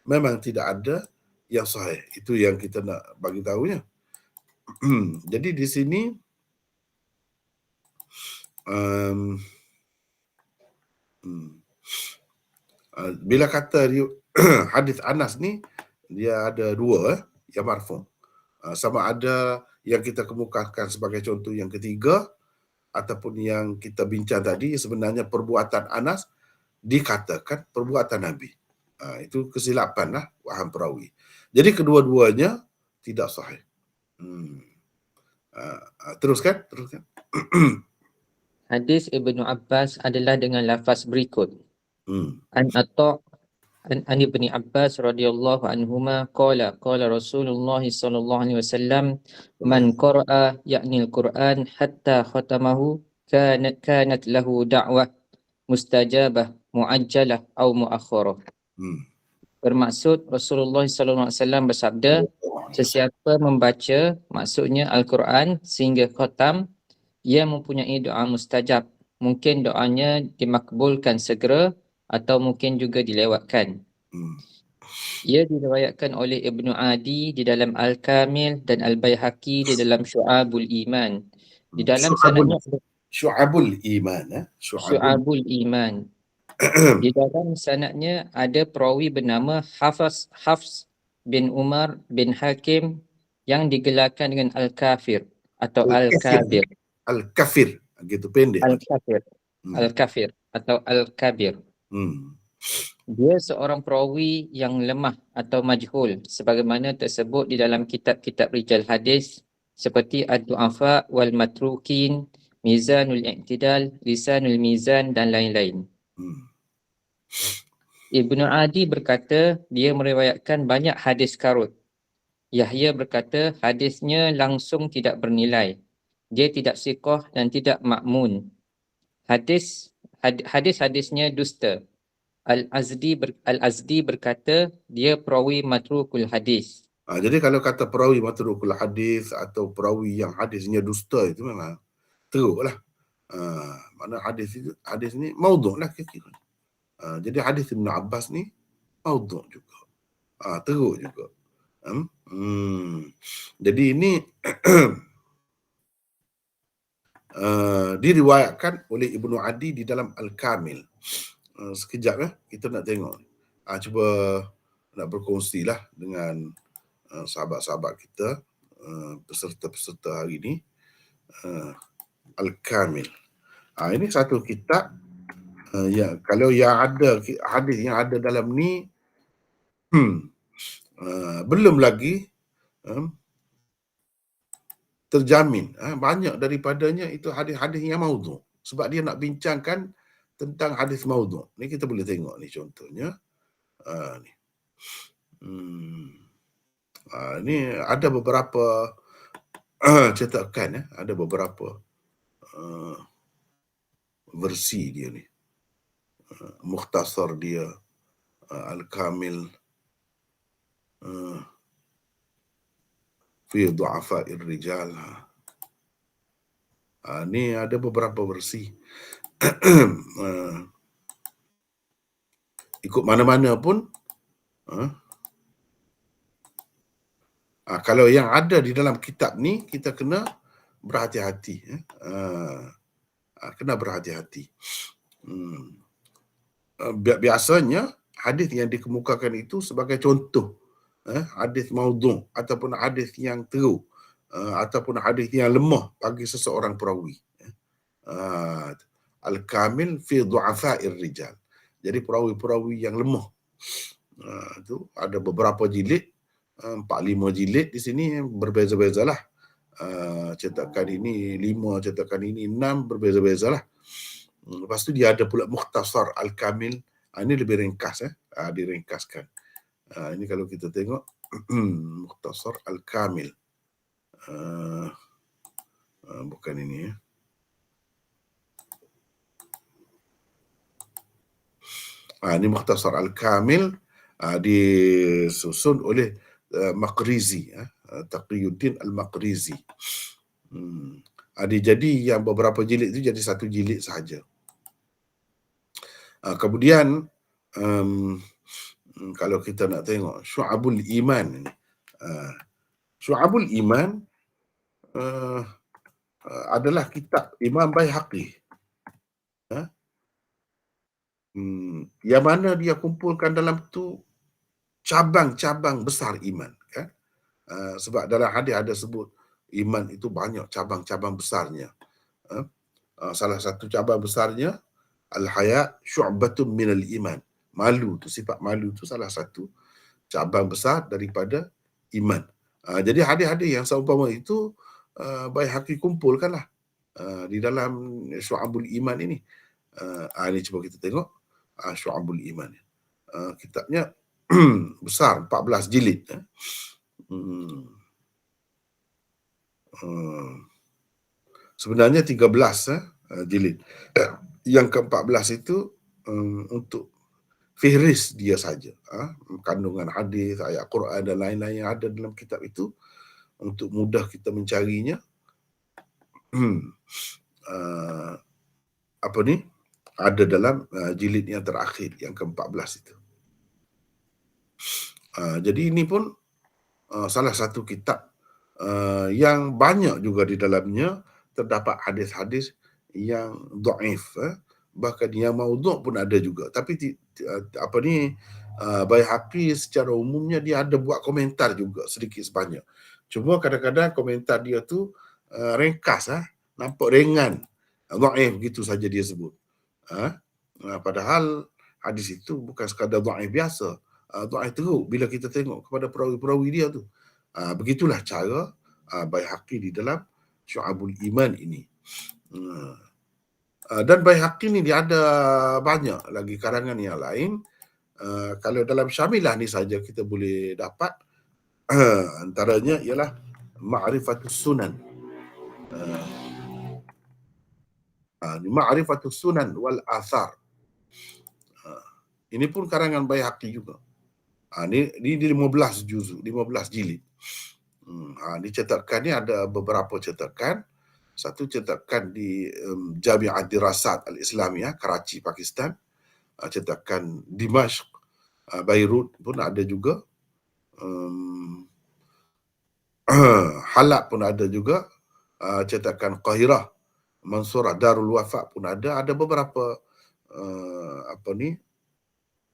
memang tidak ada yang sahih. Itu yang kita nak bagi tahunya. Jadi di sini bila kata hadis Anas ni, dia ada dua yang marfu'. Sama ada yang kita kemukakan sebagai contoh yang ketiga, ataupun yang kita bincang tadi, sebenarnya perbuatan Anas dikatakan perbuatan Nabi. Itu kesilapan lah waham perawi. Jadi kedua-duanya tidak sahih. Teruskan. Hadis Ibnu Abbas adalah dengan lafaz berikut. An Ibni Abbas radhiyallahu anhuma qala Rasulullah sallallahu alaihi wasallam man qara'a ya'ni al-Quran hatta khatamahu kanat lahu da'wah mustajabah muajjalah atau muakhkharah. Bermaksud Rasulullah sallallahu alaihi wasallam bersabda, sesiapa membaca maksudnya Al-Quran sehingga khatam, ia mempunyai doa mustajab. Mungkin doanya dimakbulkan segera atau mungkin juga dilewatkan. Ia diriwayatkan oleh Ibnu Adi di dalam Al-Kamil dan Al-Baihaqi di dalam Syu'abul Iman. Di dalam sanadnya Syu'abul Iman. Syu'abul Iman. Di dalam sanadnya ada perawi bernama Hafs bin Umar bin Hakim yang digelarkan dengan Al-Kafir atau Al-Kabir. Al-Kafir, gitu pendek. Al-Kafir atau Al-Kabir. Dia seorang perawi yang lemah atau majhul sebagaimana tersebut di dalam kitab-kitab rijal hadis seperti Ad-Du'afa wal Matrukin, Mizanul I'tidal, Lisanul Mizan dan lain-lain. Ibnu Adi berkata dia meriwayatkan banyak hadis karut. Yahya berkata hadisnya langsung tidak bernilai. Dia tidak siqah dan tidak ma'mun. Hadis-hadisnya dusta. Al-Azdi berkata dia perawi matrukul hadis. Jadi kalau kata perawi matrukul hadis atau perawi yang hadisnya dusta, itu memang teruklah. Mana hadis ni maudhu' lah kira-kira. Jadi hadis Ibn Abbas ni maudhu' juga. Teruk juga. Jadi ini diriwayatkan oleh Ibnu Adi di dalam Al-Kamil. Sekejap kita nak tengok. Cuba nak berkongsi lah dengan sahabat-sahabat kita, peserta-peserta hari ni. Al-Kamil. Ini satu kitab kalau yang ada hadis yang ada dalam ni belum lagi terjamin. Banyak daripadanya itu hadis-hadis yang maudhu'. Sebab dia nak bincangkan tentang hadis maudhu'. Ni kita boleh tengok ni contohnya. Ni. Ni ada beberapa cetakan, ada beberapa versi dia ni. Mukhtasar dia, Al-Kamil fi Du'afa'ir Rijal. Ni ada beberapa versi. Ikut mana-mana pun, kalau yang ada di dalam kitab ni, kita kena berhati-hati. Kena berhati-hati. Biasanya, hadis yang dikemukakan itu sebagai contoh. Hadis maudhu' ataupun hadis yang teruk, ataupun hadis yang lemah bagi seseorang perawi. Al-Kamil fi Du'afa'ir Rijal. Jadi perawi-perawi yang lemah. Itu ada beberapa jilid, 4-5 jilid di sini, berbeza-bezalah. Cetakan ini 5, cetakan ini 6, berbeza-bezalah. Lepas tu dia ada pula Mukhtasar Al-Kamil. Ini lebih ringkas, diringkaskan. Ini kalau kita tengok Mukhtasar Al-Kamil. Bukan ini, Ini Mukhtasar Al-Kamil, disusun oleh Maqrizi, Taqiyuddin Al-Maqrizi. Jadi yang beberapa jilid itu jadi satu jilid sahaja. Kemudian kalau kita nak tengok Syu'abul Iman, Syu'abul Iman adalah kitab Imam Baihaqi, yang mana dia kumpulkan dalam tu cabang-cabang besar iman, kan? Sebab dalam hadis ada sebut iman itu banyak cabang-cabang besarnya. Salah satu cabang besarnya al-haya syu'batun minal iman. Malu tu, sifat malu tu salah satu cabang besar daripada iman. Jadi hadis-hadis yang seumpama itu Baihaqi kumpulkanlah di dalam Syu'abul Iman ini. Ini cuba kita tengok Syu'abul Iman. Kitabnya besar, 14 jilid. Sebenarnya 13 jilid. Yang ke-14 itu untuk fihris dia saja. Kandungan hadis, ayat Quran dan lain-lain yang ada dalam kitab itu, untuk mudah kita mencarinya. Ada dalam jilid yang terakhir, yang ke-14 itu. Jadi ini pun salah satu kitab yang banyak juga di dalamnya terdapat hadis-hadis yang dhaif, bahkan yang maudhu' pun ada juga. Tapi Baihaqi secara umumnya dia ada buat komentar juga sedikit sebanyak. Cuma kadang-kadang komentar dia tu ringkas, nampak ringan, dhaif gitu saja dia sebut. Padahal hadis itu bukan sekadar dhaif biasa, dhaif teruk bila kita tengok kepada perawi-perawi dia tu. Begitulah cara Baihaqi di dalam Syu'abul Iman ini. Dan Baihaqi ni dia ada banyak lagi karangan yang lain. Kalau dalam Syamilah ni saja kita boleh dapat, antaranya ialah Ma'rifatus Sunan. Ma'rifatus Sunan wal Athar. Ini pun karangan Baihaqi juga. Ini 15 juzuk, 15 jilid. Ini cetakan ni ada beberapa cetakan. Satu cetakan di Jami'at Dirasat Al-Islamiyah, Karachi, Pakistan. Cetakan Dimashq, Beirut pun ada juga. Halab pun ada juga. Cetakan Qahirah, Mansurah, Darul Wafa pun ada. Ada beberapa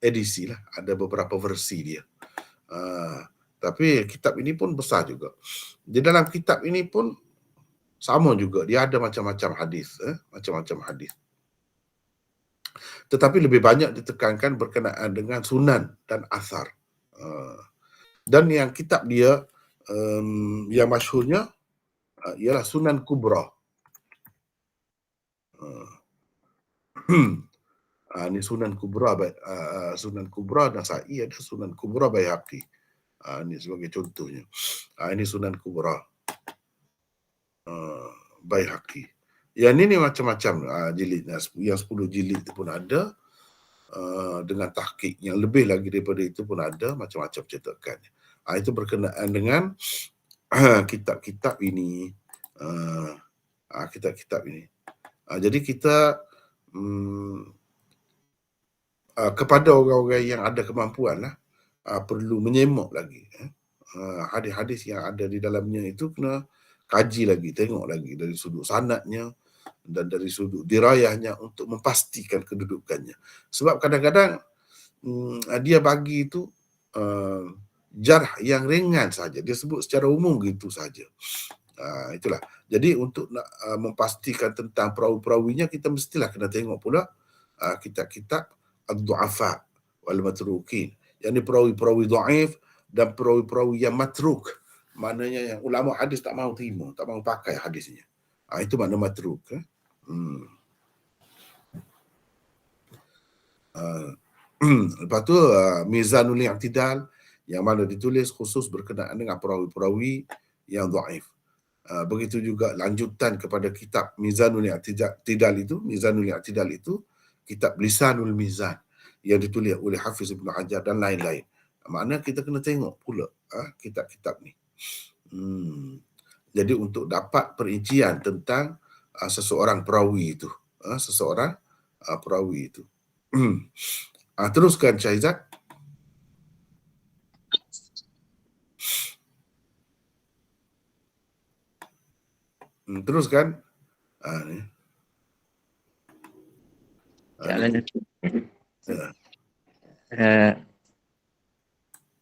edisi lah. Ada beberapa versi dia. Tapi kitab ini pun besar juga. Di dalam kitab ini pun sama juga, dia ada macam-macam hadis, macam-macam hadis. Tetapi lebih banyak ditekankan berkenaan dengan sunan dan athar. Dan yang kitab dia yang masyhurnya ialah Sunan Kubra. Ni Sunan Kubra Sunan Kubra Nasa'i, ada Sunan Kubra Baihaqi. Ni sebagai contohnya. Ini Sunan Kubra Baihaqi. Yang ini macam-macam jilidnya. Yang 10 jilid itu pun ada. Dengan tahqiq yang lebih lagi daripada itu pun ada, macam-macam cetakan. Itu berkenaan dengan kitab-kitab ini. Kitab-kitab ini. Jadi kita kepada orang-orang yang ada kemampuan lah, perlu menyemak lagi. Hadis-hadis yang ada di dalamnya itu kena kaji lagi, tengok lagi dari sudut sanadnya dan dari sudut dirayahnya untuk memastikan kedudukannya. Sebab kadang-kadang dia bagi itu jarh yang ringan saja, dia sebut secara umum gitu saja. Itulah. Jadi untuk nak memastikan tentang perawi-perawinya, kita mestilah kena tengok pula kitab-kitab ad-du'afa wal matrukin. Yang ni perawi-perawi dhaif dan perawi-perawi yang matruk. Maknanya yang ulama hadis tak mahu terima, tak mahu pakai hadisnya. Itu makna matruk. Lepas tu Mizanul I'tidal yang mana ditulis khusus berkenaan dengan perawi-perawi yang dhaif. Begitu juga lanjutan kepada kitab Mizanul I'tidal itu, Mizanul I'tidal itu kitab Lisanul Mizan yang ditulis oleh Hafiz Ibn Hajar dan lain-lain. Maknanya kita kena tengok pula kitab-kitab ni. Jadi untuk dapat perincian tentang seseorang perawi itu, perawi itu. Teruskan Syahizat. Teruskan. Ni. Jalan.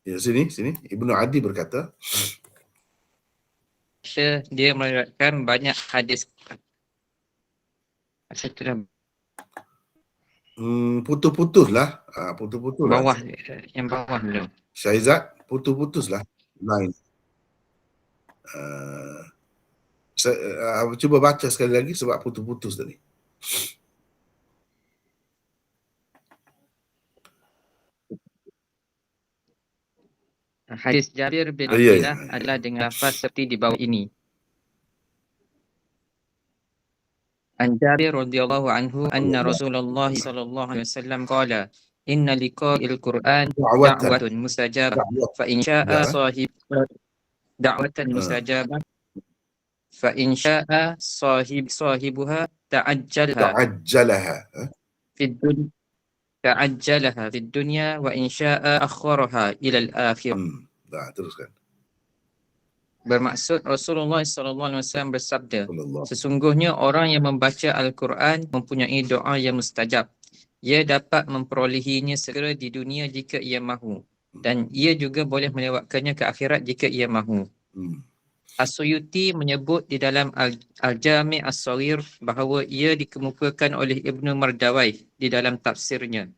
Ya, sini. Ibnu Adi berkata, dia meriwayatkan banyak hadis. Putus-putus lah. Putus-putus lah. Bawah, yang bawah dulu. Syahizat, putus-putus lah. Lain. Cuba baca sekali lagi sebab putus-putus tadi. Hadis Jabir bin Abdullah adalah dengan lafaz seperti di bawah ini. An Jabir radhiyallahu anhu anna Rasulullah sallallahu alaihi wasallam qala inna liqa'il Qur'an da'watun mustajabah fa in syaa sahib da'watan mustajabah fa in syaa sahibuha ta'ajjalaha fid dunya wa in syaa akhkharaha ila al-akhirah. Teruskan. Bermaksud Rasulullah SAW bersabda, sesungguhnya orang yang membaca Al-Quran mempunyai doa yang mustajab. Ia dapat memperolehinya segera di dunia jika ia mahu. Dan ia juga boleh melewatkannya ke akhirat jika ia mahu. As-Suyuti menyebut di dalam Al-Jami' As-Saghir bahawa ia dikemukakan oleh Ibnu Mardawai di dalam tafsirnya.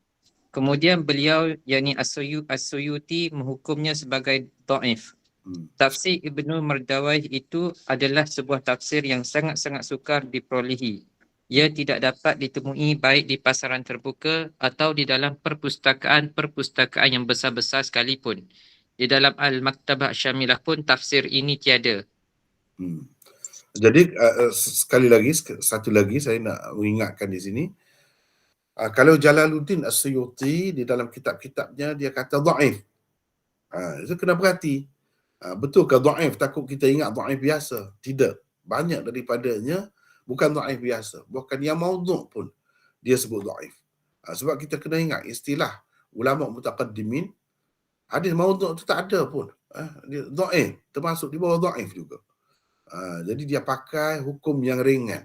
Kemudian beliau, yakni As-Suyuti, menghukumnya sebagai dhaif. Tafsir Ibnu Mardawai itu adalah sebuah tafsir yang sangat-sangat sukar diperolehi. Ia tidak dapat ditemui baik di pasaran terbuka atau di dalam perpustakaan yang besar-besar sekalipun. Di dalam Al-Maktabah Syamilah pun tafsir ini tiada. Jadi satu lagi saya nak mengingatkan di sini. Kalau Jalaluddin As-Suyuti di dalam kitab-kitabnya dia kata dhaif. Itu kena berhati. Betul ke dhaif? Takut kita ingat dhaif biasa. Tidak. Banyak daripadanya bukan dhaif biasa. Bahkan yang maudhu' pun dia sebut dhaif. Sebab kita kena ingat istilah ulama mutaqaddimin, hadis maudhu' tu tak ada pun. Dia dhaif, termasuk di bawah dhaif juga. Jadi dia pakai hukum yang ringan.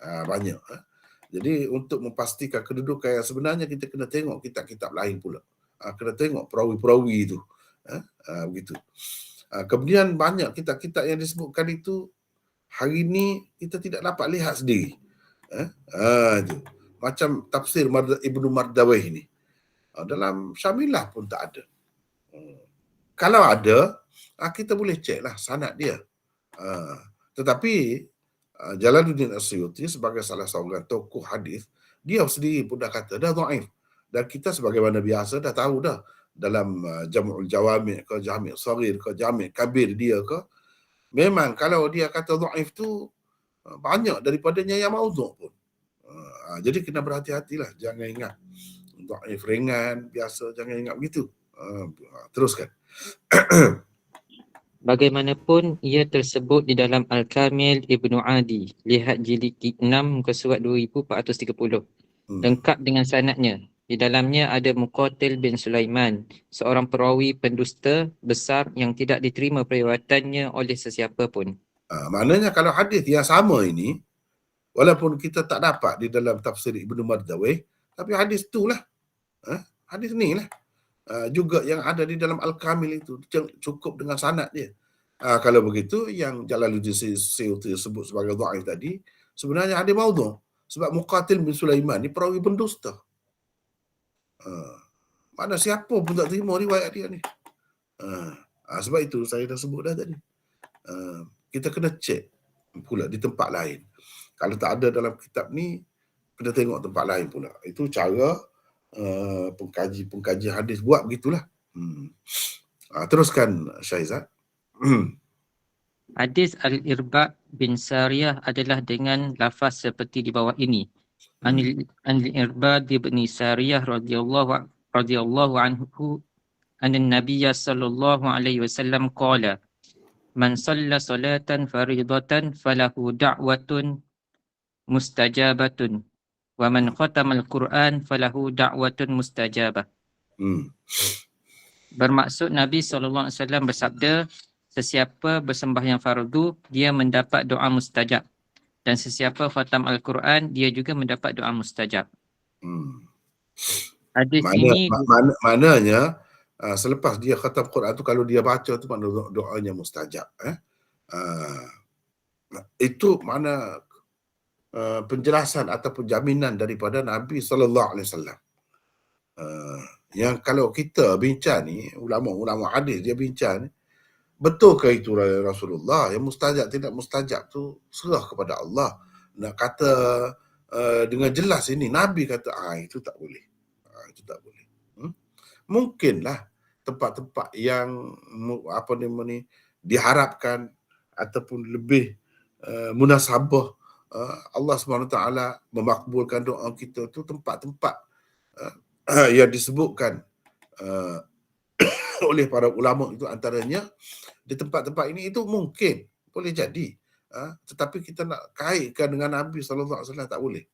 Banyak. Jadi untuk memastikan kedudukan yang sebenarnya, kita kena tengok kitab-kitab lain pula. Kena tengok perawi-perawi itu. Begitu. Kemudian banyak kitab-kitab yang disebutkan itu hari ini kita tidak dapat lihat sendiri. Macam tafsir Ibnu Mardawai ini. Dalam Syamilah pun tak ada. Kalau ada, kita boleh cek lah sanad dia. Tetapi Jalaluddin As-Suyuti sebagai salah seorang tokoh hadis, dia sendiri pun dah kata dah dhaif. Dan kita sebagaimana biasa dah tahu dah dalam Jam'ul Jawami' ke Jami' Saghir ke Jami' Kabir dia ke, memang kalau dia kata dhaif tu banyak daripadanya yang maudhu' pun. Jadi kena berhati-hatilah, jangan ingat dhaif ringan biasa, jangan ingat begitu. Teruskan. Bagaimanapun ia tersebut di dalam Al-Kamil Ibnu Adi. Lihat jilid 6 muka surat 2430. Lengkap dengan sanadnya. Di dalamnya ada Muqatil bin Sulaiman, seorang perawi pendusta besar yang tidak diterima periwayatannya oleh sesiapa pun. Maknanya kalau hadis yang sama ini, walaupun kita tak dapat di dalam tafsir Ibnu Mardawih, tapi hadis itulah, hadis ni lah juga yang ada di dalam Al-Kamil itu, cukup dengan sanad dia. Kalau begitu, yang Jalaluddin Suyuti sebut sebagai dhaif tadi, sebenarnya ada maudhu'. Sebab Muqatil bin Sulaiman ni perawi pendusta. Mana siapa pun tak terima riwayat dia ni. Sebab itu saya dah sebut dah tadi. Kita kena cek pula di tempat lain. Kalau tak ada dalam kitab ni, kena tengok tempat lain pula. Itu cara pengkaji hadis buat begitulah. Teruskan Syaizat. Hadis Al-Irba' bin Sariyah adalah dengan lafaz seperti di bawah ini. Al-Irba' bin Sariyah radhiyallahu anhu anna Nabiyya sallallahu alaihi wasallam qala man shalla salatan faridatan falahu da'watun mustajabatun wa man khatama al-Quran falahu da'watun mustajabah. Bermaksud Nabi SAW bersabda, sesiapa bersembahyang fardu, dia mendapat doa mustajab. Dan sesiapa khatam Al-Quran, dia juga mendapat doa mustajab. Hadis ini maknanya selepas dia khatam Quran tu, kalau dia baca tu makna doanya mustajab. Itu mana penjelasan ataupun jaminan daripada Nabi sallallahu alaihi wasallam. Yang kalau kita bincang ni, ulama-ulama hadis dia bincang ni, betul ke itu Rasulullah? Yang mustajab tidak mustajab tu serah kepada Allah. Nak kata dengan jelas ini Nabi kata itu tak boleh. Itu tak boleh. Mungkinlah tempat-tempat yang diharapkan ataupun lebih munasabah Allah SWT memakbulkan doa kita tu, tempat-tempat yang disebutkan oleh para ulama itu, antaranya di tempat-tempat ini itu mungkin boleh jadi, tetapi kita nak kaitkan dengan Nabi SAW tak boleh.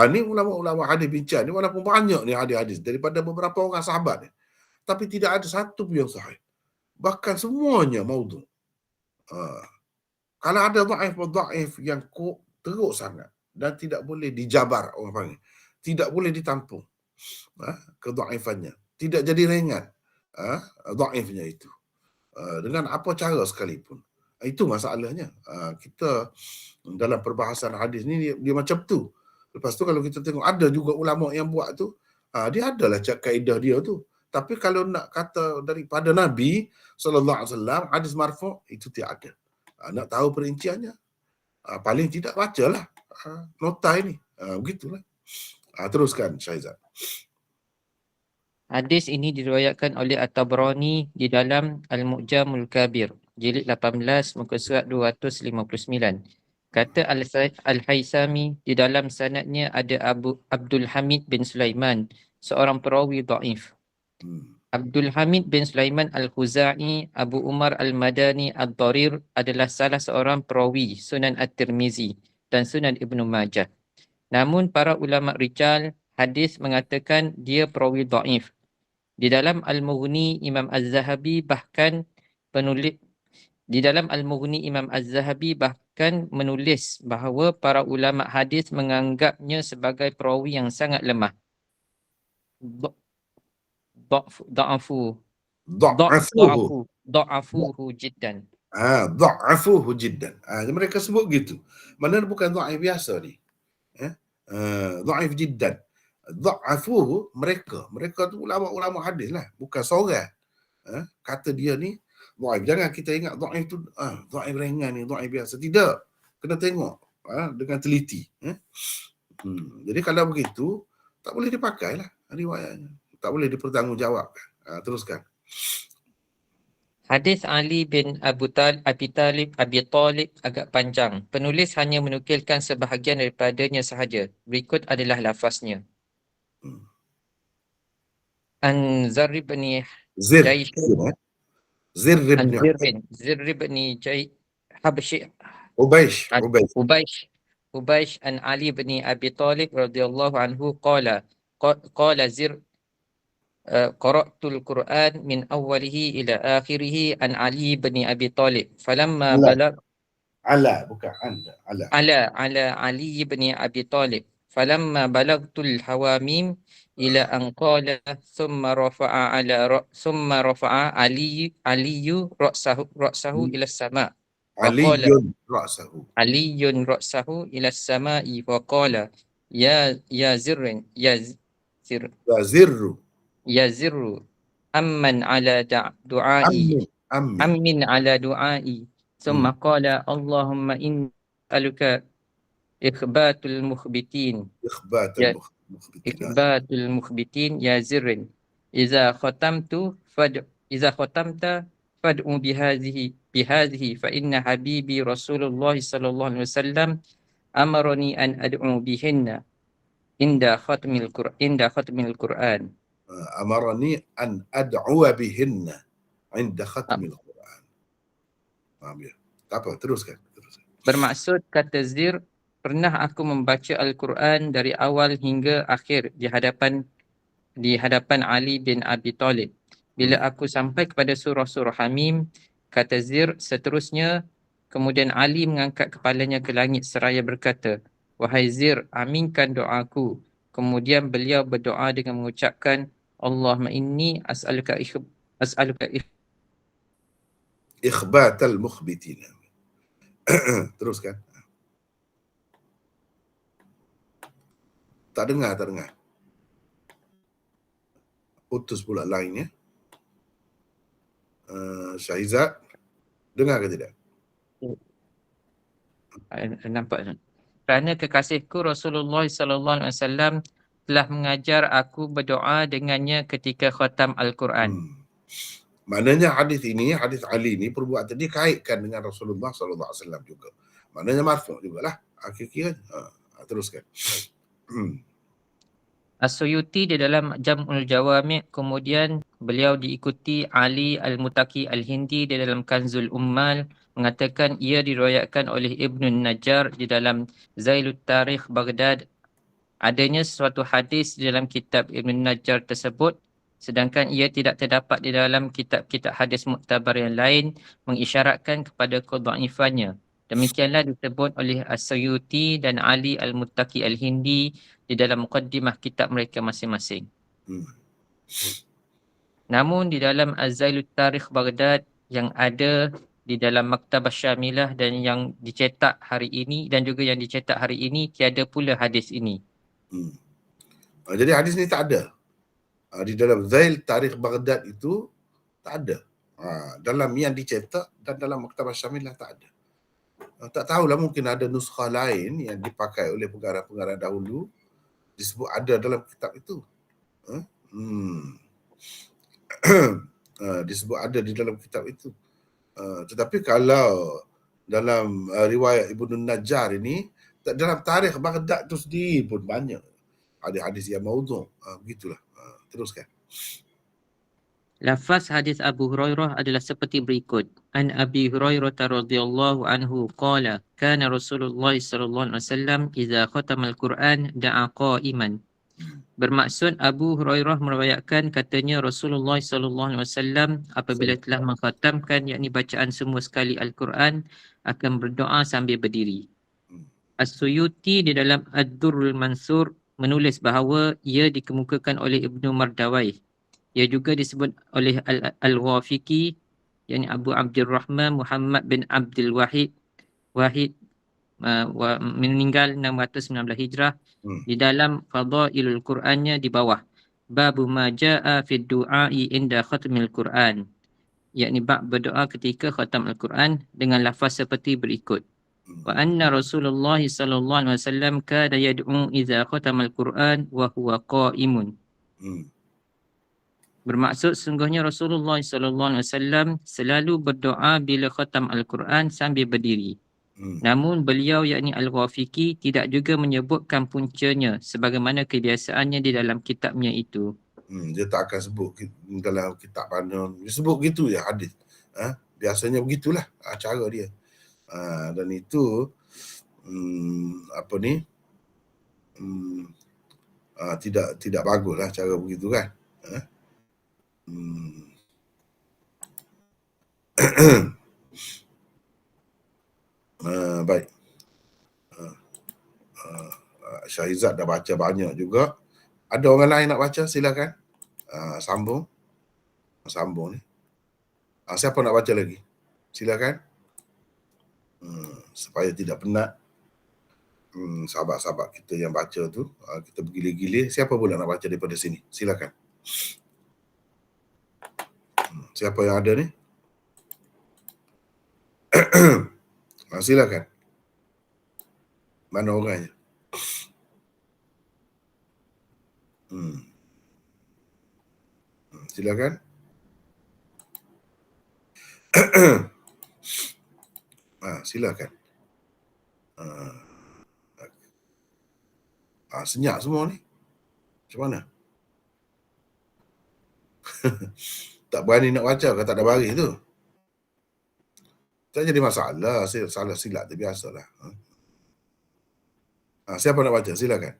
Ni ulama-ulama hadis bincang ni, walaupun banyak ni hadis-hadis daripada beberapa orang sahabat ni, tapi tidak ada satu pun yang sahih, bahkan semuanya maudhu'. Kalau ada dhaif yang teruk sangat dan tidak boleh dijabar, orang panggil, tidak boleh ditampung kedhaifannya, tidak jadi ringan dhaifnya itu, dengan apa cara sekalipun. Itu masalahnya. Kita dalam perbahasan hadis ni dia macam tu. Lepas tu kalau kita tengok ada juga ulama yang buat tu, dia adalah kaedah dia tu. Tapi kalau nak kata daripada Nabi sallallahu alaihi wasallam hadis marfu' itu tidak ada. Nak tahu perinciannya, paling tidak bacalah nota ini. Begitulah. Teruskan Syaizat. Hadis ini diriwayatkan oleh At-Tabrani di dalam Al-Mu'jamul Kabir, jilid 18 muka surat 259. Kata Al-Haisami, di dalam sanadnya ada Abdul Hamid bin Sulaiman, seorang perawi dhaif. Abdul Hamid bin Sulaiman Al-Khuzai Abu Umar Al-Madani Ad-Darir adalah salah seorang perawi Sunan At-Tirmizi dan Sunan Ibnu Majah. Namun para ulama rijal hadis mengatakan dia perawi dhaif. Di dalam Al-Mughni Imam Az-Zahabi bahkan menulis bahawa para ulama hadis menganggapnya sebagai perawi yang sangat lemah. Da'afuhu jiddan. Da'afuhu jiddan. Mereka sebut gitu. Mana bukan dhaif biasa ni. Dhaif jiddan. Da'afuhu mereka tu ulama-ulama hadis lah, bukan seorang. Kata dia ni dhaif. Jangan kita ingat dhaif tu dhaif ringan ni, dhaif biasa. Tidak. Kena tengok dengan teliti. Jadi kalau begitu, tak boleh dipakailah riwayatnya. Tak boleh dipertanggungjawabkan. Teruskan. Hadis Ali bin Abi Talib agak panjang. Penulis hanya menukilkan sebahagian daripadanya sahaja. Berikut adalah lafaznya. An Zar bin Zir. Jaish Zir An ibn Zir bin Habshi Ubaish. Ubaish an Ali bin Abi Talib radhiyallahu anhu qala Zir qara'tul Qur'an min awwalihi ila akhirih an Ali bin Abi Talib falamma balagh ala Ali bin Abi Talib falamma balagtul hawamim ila an qala thumma rafa'a Ali ra'sahu ila as-sama' Aliyun ra'sahu ila as-sama'i wa qala ya Zirru amman ala du'ai ammin ala du'ai thumma qala Allahumma inni as'aluka ikhbatul mukhbitin ya Zirrin idza khatamta fad'u bihadhihi fa inna habibi Rasulullah sallallahu alaihi wasallam amarani an ad'u bihinna inda khatmil Qur'an. Amarani an ad'u bihinna inda khatmil Qur'an. Tak apa, teruskan. Bermaksud kata Zir, pernah aku membaca Al-Quran dari awal hingga akhir di hadapan Ali bin Abi Talib. Bila aku sampai kepada surah Hamim, kata Zir, seterusnya kemudian Ali mengangkat kepalanya ke langit seraya berkata, wahai Zir, aminkan doaku. Kemudian beliau berdoa dengan mengucapkan, Allahumma inni as'aluka ikhbatal mukhbitin. Teruskan. Tak dengar. Putus pula line ya. Syahizat, dengar ke tidak? Nampak. Kerana kekasihku Rasulullah sallallahu alaihi wasallam telah mengajar aku berdoa dengannya ketika khatam Al-Quran. Maknanya hadis Ali ni perbuatan dia kaitkan dengan Rasulullah sallallahu alaihi wasallam juga. Maknanya marfu' jugalah. Kira-kira. Teruskan. As-Suyuti di dalam Jam'ul Jawami', kemudian beliau diikuti Ali Al-Mutaqi Al-Hindi di dalam Kanzul Ummal, mengatakan ia diriwayatkan oleh Ibn Najjar di dalam Zailut Tarikh Baghdad. Adanya suatu hadis di dalam kitab Ibn Najjar tersebut, sedangkan ia tidak terdapat di dalam kitab-kitab hadis muktabar yang lain, mengisyaratkan kepada kedhaifannya. Demikianlah disebut oleh As-Suyuti dan Ali Al-Muttaqi Al-Hindi di dalam muqaddimah kitab mereka masing-masing. Namun di dalam Az-Zailut Tarikh Baghdad yang ada di dalam Maktabah Syamilah dan yang dicetak hari ini dan juga yang dicetak hari ini, tiada pula hadis ini. Jadi hadis ni tak ada. Di dalam Zail Tarikh Baghdad itu tak ada. Dalam yang dicetak dan dalam Maktabah Syamilah tak ada. Tak tahulah, mungkin ada nuskha lain yang dipakai oleh pengarang-pengarang dahulu disebut ada dalam kitab itu. Disebut ada di dalam kitab itu. Tetapi kalau dalam riwayat Ibnu Najjar ini, dalam tarikh Baghdad tu sendiri pun banyak hadis-hadis yang maudhu'. Begitulah. Teruskan. Lafaz hadis Abu Hurairah adalah seperti berikut. An Abi Hurairah radhiyallahu anhu qala kana Rasulullah sallallahu alaihi wasallam idza khatama al-Quran da'a qa'iman. Bermaksud Abu Hurairah meriwayatkan katanya Rasulullah sallallahu alaihi wasallam apabila telah mengkhatamkan yakni bacaan semua sekali Al-Quran akan berdoa sambil berdiri. As-Suyuti di dalam Ad-Durrul Mansur menulis bahawa ia dikemukakan oleh Ibnu Mardawai. Ia juga disebut oleh Al-Ghafiqi yakni Abu Abdurrahman Muhammad bin Abdul Wahid meninggal 619 Hijrah di dalam Fadailul Qurannya di bawah. Babu ma jaa fi du'ai inda khatmil Quran. yakni bab berdoa ketika khatam Al-Quran dengan lafaz seperti berikut. Wa anna Rasulullah sallallahu alaihi wasallam kana yad'u idza khatama Al-Quran wa huwa qa'imun. Bermaksud sungguhnya Rasulullah sallallahu alaihi wasallam selalu berdoa bila khatam Al-Quran sambil berdiri. Namun beliau yakni Al-Ghafiqi tidak juga menyebutkan puncanya sebagaimana kebiasaannya di dalam kitabnya itu. Dia tak akan sebut dalam kitab mana. Dia sebut gitu ya hadis. Biasanya begitulah cara dia. Dan itu tidak baguslah cara begitu kan. Baik. Syahizat dah baca banyak juga. Ada orang lain nak baca, silakan. Sambung ni. Siapa nak baca lagi? Silakan. Supaya tidak penat. Sahabat-sahabat kita yang baca tu, kita bergilir-gilir. Siapa pula nak baca daripada sini? Silakan. Siapa yang ada ni? Silakan. Mana orangnya? Silakan. Silakan. Senyap semua ni. Macam mana? Tak berani nak baca ke tak ada baris tu? Tak jadi masalah. Salah silap tu biasalah. Siapa nak baca? Silakan.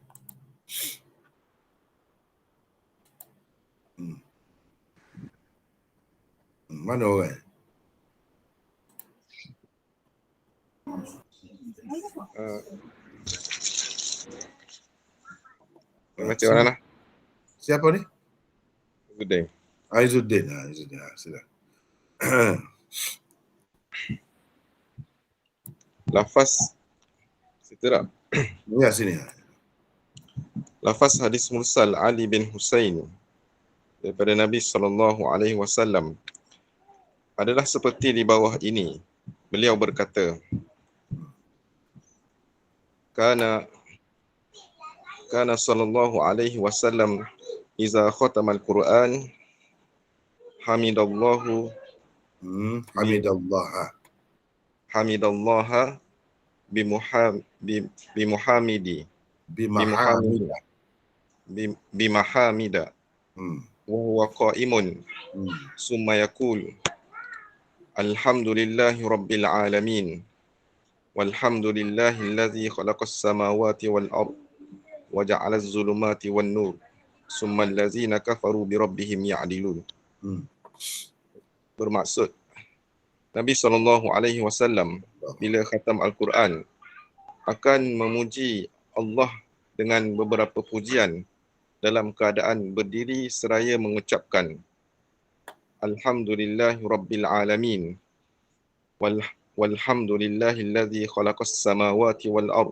Mana orang? Macam mana lah? Siapa ni? Izzuddin. Izzuddin. Silakan. Lafaz situ tak? Ya, sini. Lafaz hadis mursal Ali bin Husain daripada Nabi SAW adalah seperti di bawah ini. Beliau berkata, Kana sallallahu alaihi wasallam iza khatamal Quran hamidallaha bimahamida wa huwa qa'imun summa yaqul alhamdulillahi rabbil alamin walhamdulillahi alladhi khalaqas samawati wal ard wa ja'ala az-zulumati wan nur summa allazina kafaru bi rabbihim ya'dilun. Bermaksud Nabi SAW bila khatam Al-Quran akan memuji Allah dengan beberapa pujian dalam keadaan berdiri seraya mengucapkan Alhamdulillahi Rabbil Alamin walhamdulillahillazi khalaqas samawati wal ard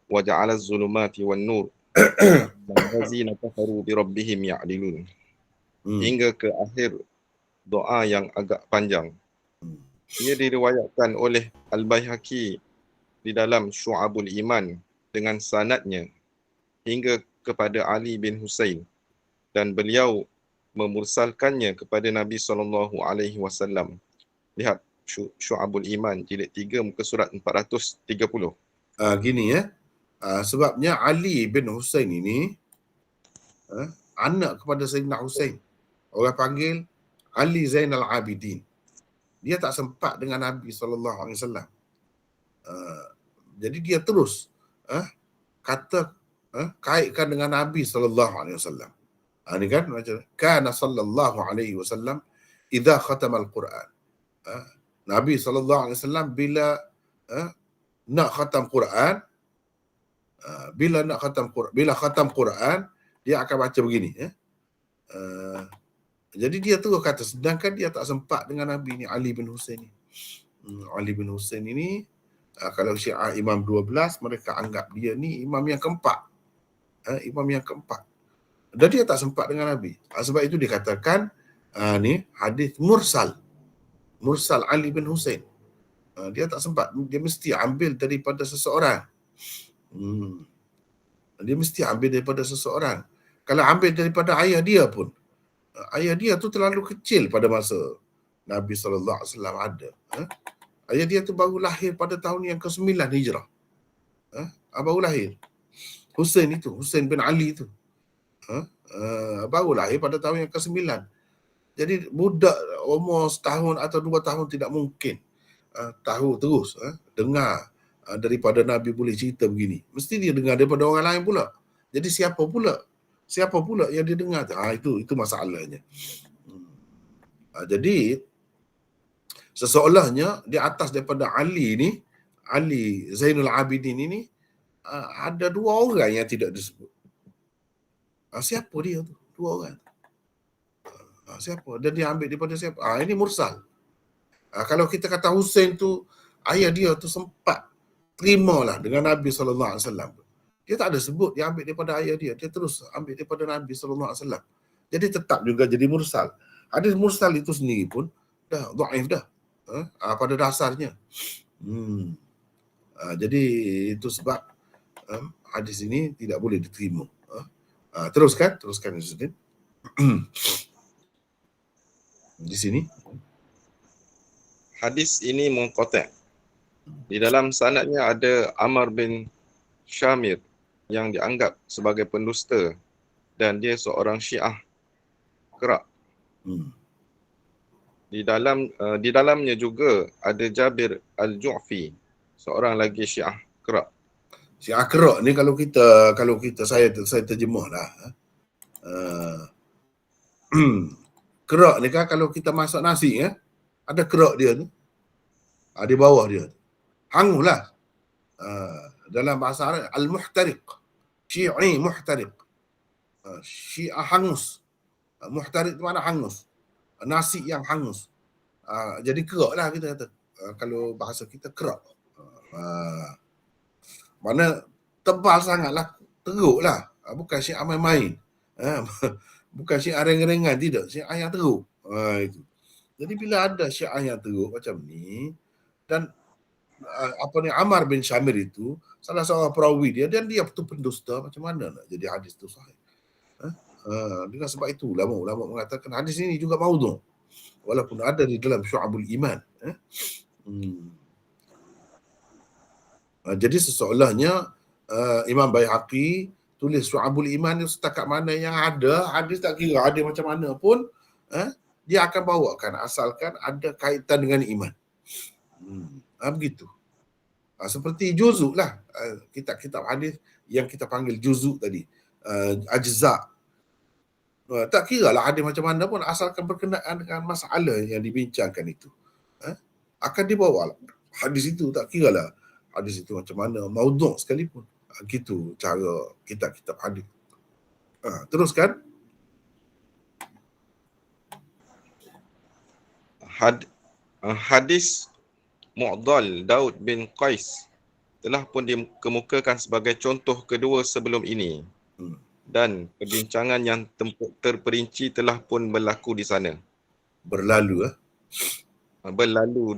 wa ja'ala az-zulumati wan nur wallazina kafaru bi rabbihim ya'dilun. Hingga ke akhir doa yang agak panjang. Ia diriwayatkan oleh Al-Baihaqi di dalam Syu'abul Iman dengan sanadnya hingga kepada Ali bin Husain dan beliau memursalkannya kepada Nabi SAW. Lihat Syu'abul Iman jilid 3 muka surat 430. Gini ya. Sebabnya Ali bin Husain ini anak kepada Sayyidina Husain. Orang panggil Ali Zainal Abidin. Dia tak sempat dengan Nabi SAW. Jadi dia terus kaitkan dengan Nabi SAW. Ini kan macam kana sallallahu alaihi wasallam idza khatama al-Quran. Nabi SAW bila nak khatam Quran, bila khatam Quran dia akan baca begini jadi dia terus kata, sedangkan dia tak sempat dengan Nabi ni, Ali bin Husain ni. Ali bin Husain ini kalau Syiah Imam 12, mereka anggap dia ni imam yang keempat. Imam yang keempat. Dan dia tak sempat dengan Nabi. Sebab itu dikatakan ni hadis mursal. mursal Ali bin Husain. Dia tak sempat, dia mesti ambil daripada seseorang. Dia mesti ambil daripada seseorang. Kalau ambil daripada ayah dia pun, ayah dia tu terlalu kecil pada masa Nabi SAW ada. Ayah dia tu baru lahir pada tahun yang ke-9 Hijrah. Baru lahir. Husain bin Ali tu. Baru lahir pada tahun yang ke-9. Jadi budak umur setahun atau 2 tahun tidak mungkin tahu terus, dengar daripada Nabi boleh cerita begini. Mesti dia dengar daripada orang lain pula. Jadi siapa pula yang dia dengar? Itu masalahnya. Jadi seseolahnya di atas daripada Ali ni, Ali Zainul Abidin ini, ada 2 orang yang tidak disebut. Siapa dia tu? 2 orang. Siapa? Dan dia ambil daripada siapa? Ini mursal. Kalau kita kata Husain tu, ayah dia tu sempat terimalah dengan Nabi SAW. Dia tak ada sebut dia ambil daripada ayah dia. Dia terus ambil daripada Nabi SAW. Jadi tetap juga jadi mursal. Hadis mursal itu sendiri pun dah dhaif dah. Pada dasarnya. Jadi itu sebab hadis ini tidak boleh diterima. Teruskan Ustaz. Di sini Hadis ini munqati'. Di dalam sanadnya ada Amr bin Syamir yang dianggap sebagai pendusta dan dia seorang Syiah kerak. Di dalamnya juga ada Jabir Al-Ju'fi, seorang lagi Syiah kerak. Syiah kerak ni kalau kita saya terjemahlah. Kerak ni kan kalau kita masak nasi, ada kerak dia tu. Di bawah dia. Hangus lah. Dalam bahasa Arab, al-muhtariq. Syi'i muhtariq. Syiah hangus. Muhtariq tu mana hangus. Nasi yang hangus. Jadi kerak lah kita kata. Kalau bahasa kita kerak. Mana tebal sangat lah. Teruk lah. Bukan syiah main-main. Bukan syiah ringan-ringan, tidak. Syiah yang teruk. Itu. Jadi bila ada syiah yang teruk macam ni, dan Ammar bin Syamir itu salah seorang perawi dia, dan dia betul pendusta, macam mana nak jadi hadis tu sahih? Dengan sebab itu ulama mengatakan hadis ini juga maudhu', walaupun ada di dalam Syu'abul Iman. Jadi seseolahnya Imam Baihaqi tulis Syu'abul Iman itu setakat mana yang ada hadis, tak kira ada macam mana pun, dia akan bawakan asalkan ada kaitan dengan iman. Begitu. Seperti juzuk lah. Kitab-kitab hadis yang kita panggil juzuk tadi. Ajza. Tak kira lah hadis macam mana pun, asalkan berkenaan dengan masalah yang dibincangkan itu. Akan dibawa lah hadis itu, tak kira lah hadis itu macam mana, maudhu' sekalipun. Gitu cara kitab-kitab hadis. Teruskan. Hadis Mu'dal Daud bin Qais telah pun dikemukakan sebagai contoh kedua sebelum ini. Dan perbincangan yang terperinci telah pun berlaku di sana. Berlalu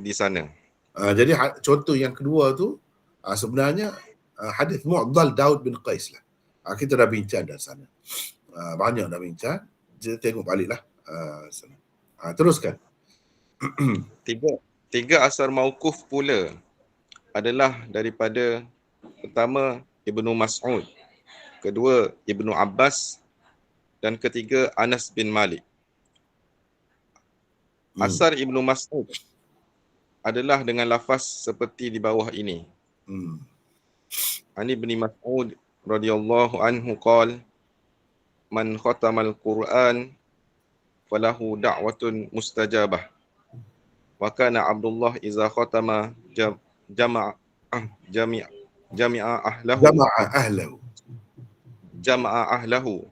di sana. Jadi contoh yang kedua tu sebenarnya hadis Mu'dal Daud bin Qais lah. Kita dah bincang dah sana. Banyak dah bincang. Kita tengok baliklah sana. Teruskan. Tiga asar mauquf pula adalah daripada pertama Ibnu Mas'ud, kedua Ibnu Abbas, dan ketiga Anas bin Malik. Asar Ibnu Mas'ud adalah dengan lafaz seperti di bawah ini. Ani bin Mas'ud radhiyallahu anhu qala man khatamal Qur'an falahu da'watun mustajabah. Wa kana Abdullah iza khatama jama'a ahlahu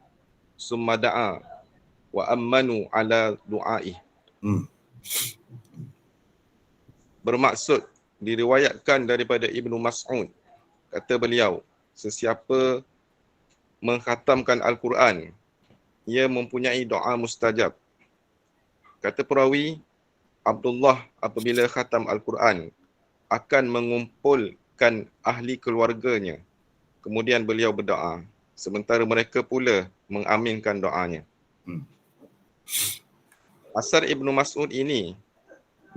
summa da'a wa ammanu ala du'aih. Bermaksud diriwayatkan daripada Ibnu Mas'ud, kata beliau, sesiapa mengkhatamkan Al-Quran, ia mempunyai doa mustajab. Kata perawi, Abdullah apabila khatam Al-Quran akan mengumpulkan ahli keluarganya. Kemudian beliau berdoa. Sementara mereka pula mengaminkan doanya. Asar Ibnu Mas'ud ini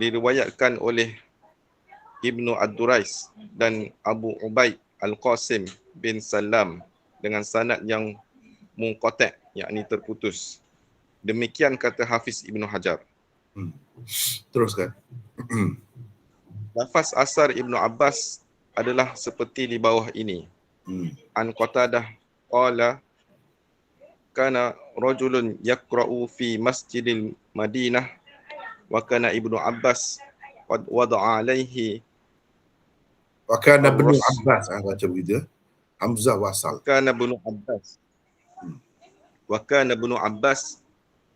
diriwayatkan oleh Ibnu Ad-Durais dan Abu Ubaid Al-Qasim bin Salam dengan sanad yang munqati', yakni terputus. Demikian kata Hafiz Ibnu Hajar. Teruskan. Lafaz asar Ibnu Abbas adalah seperti di bawah ini. An Qatadah qala kana rajulun yaqra'u fi masjidil Madinah wa kana Ibnu Abbas qad wada'a alaihi Wa kana Ibnu Ar-Ras. Abbas, baca begitu. Hamzah wasal. kana Ibnu Abbas wa kana Ibnu Abbas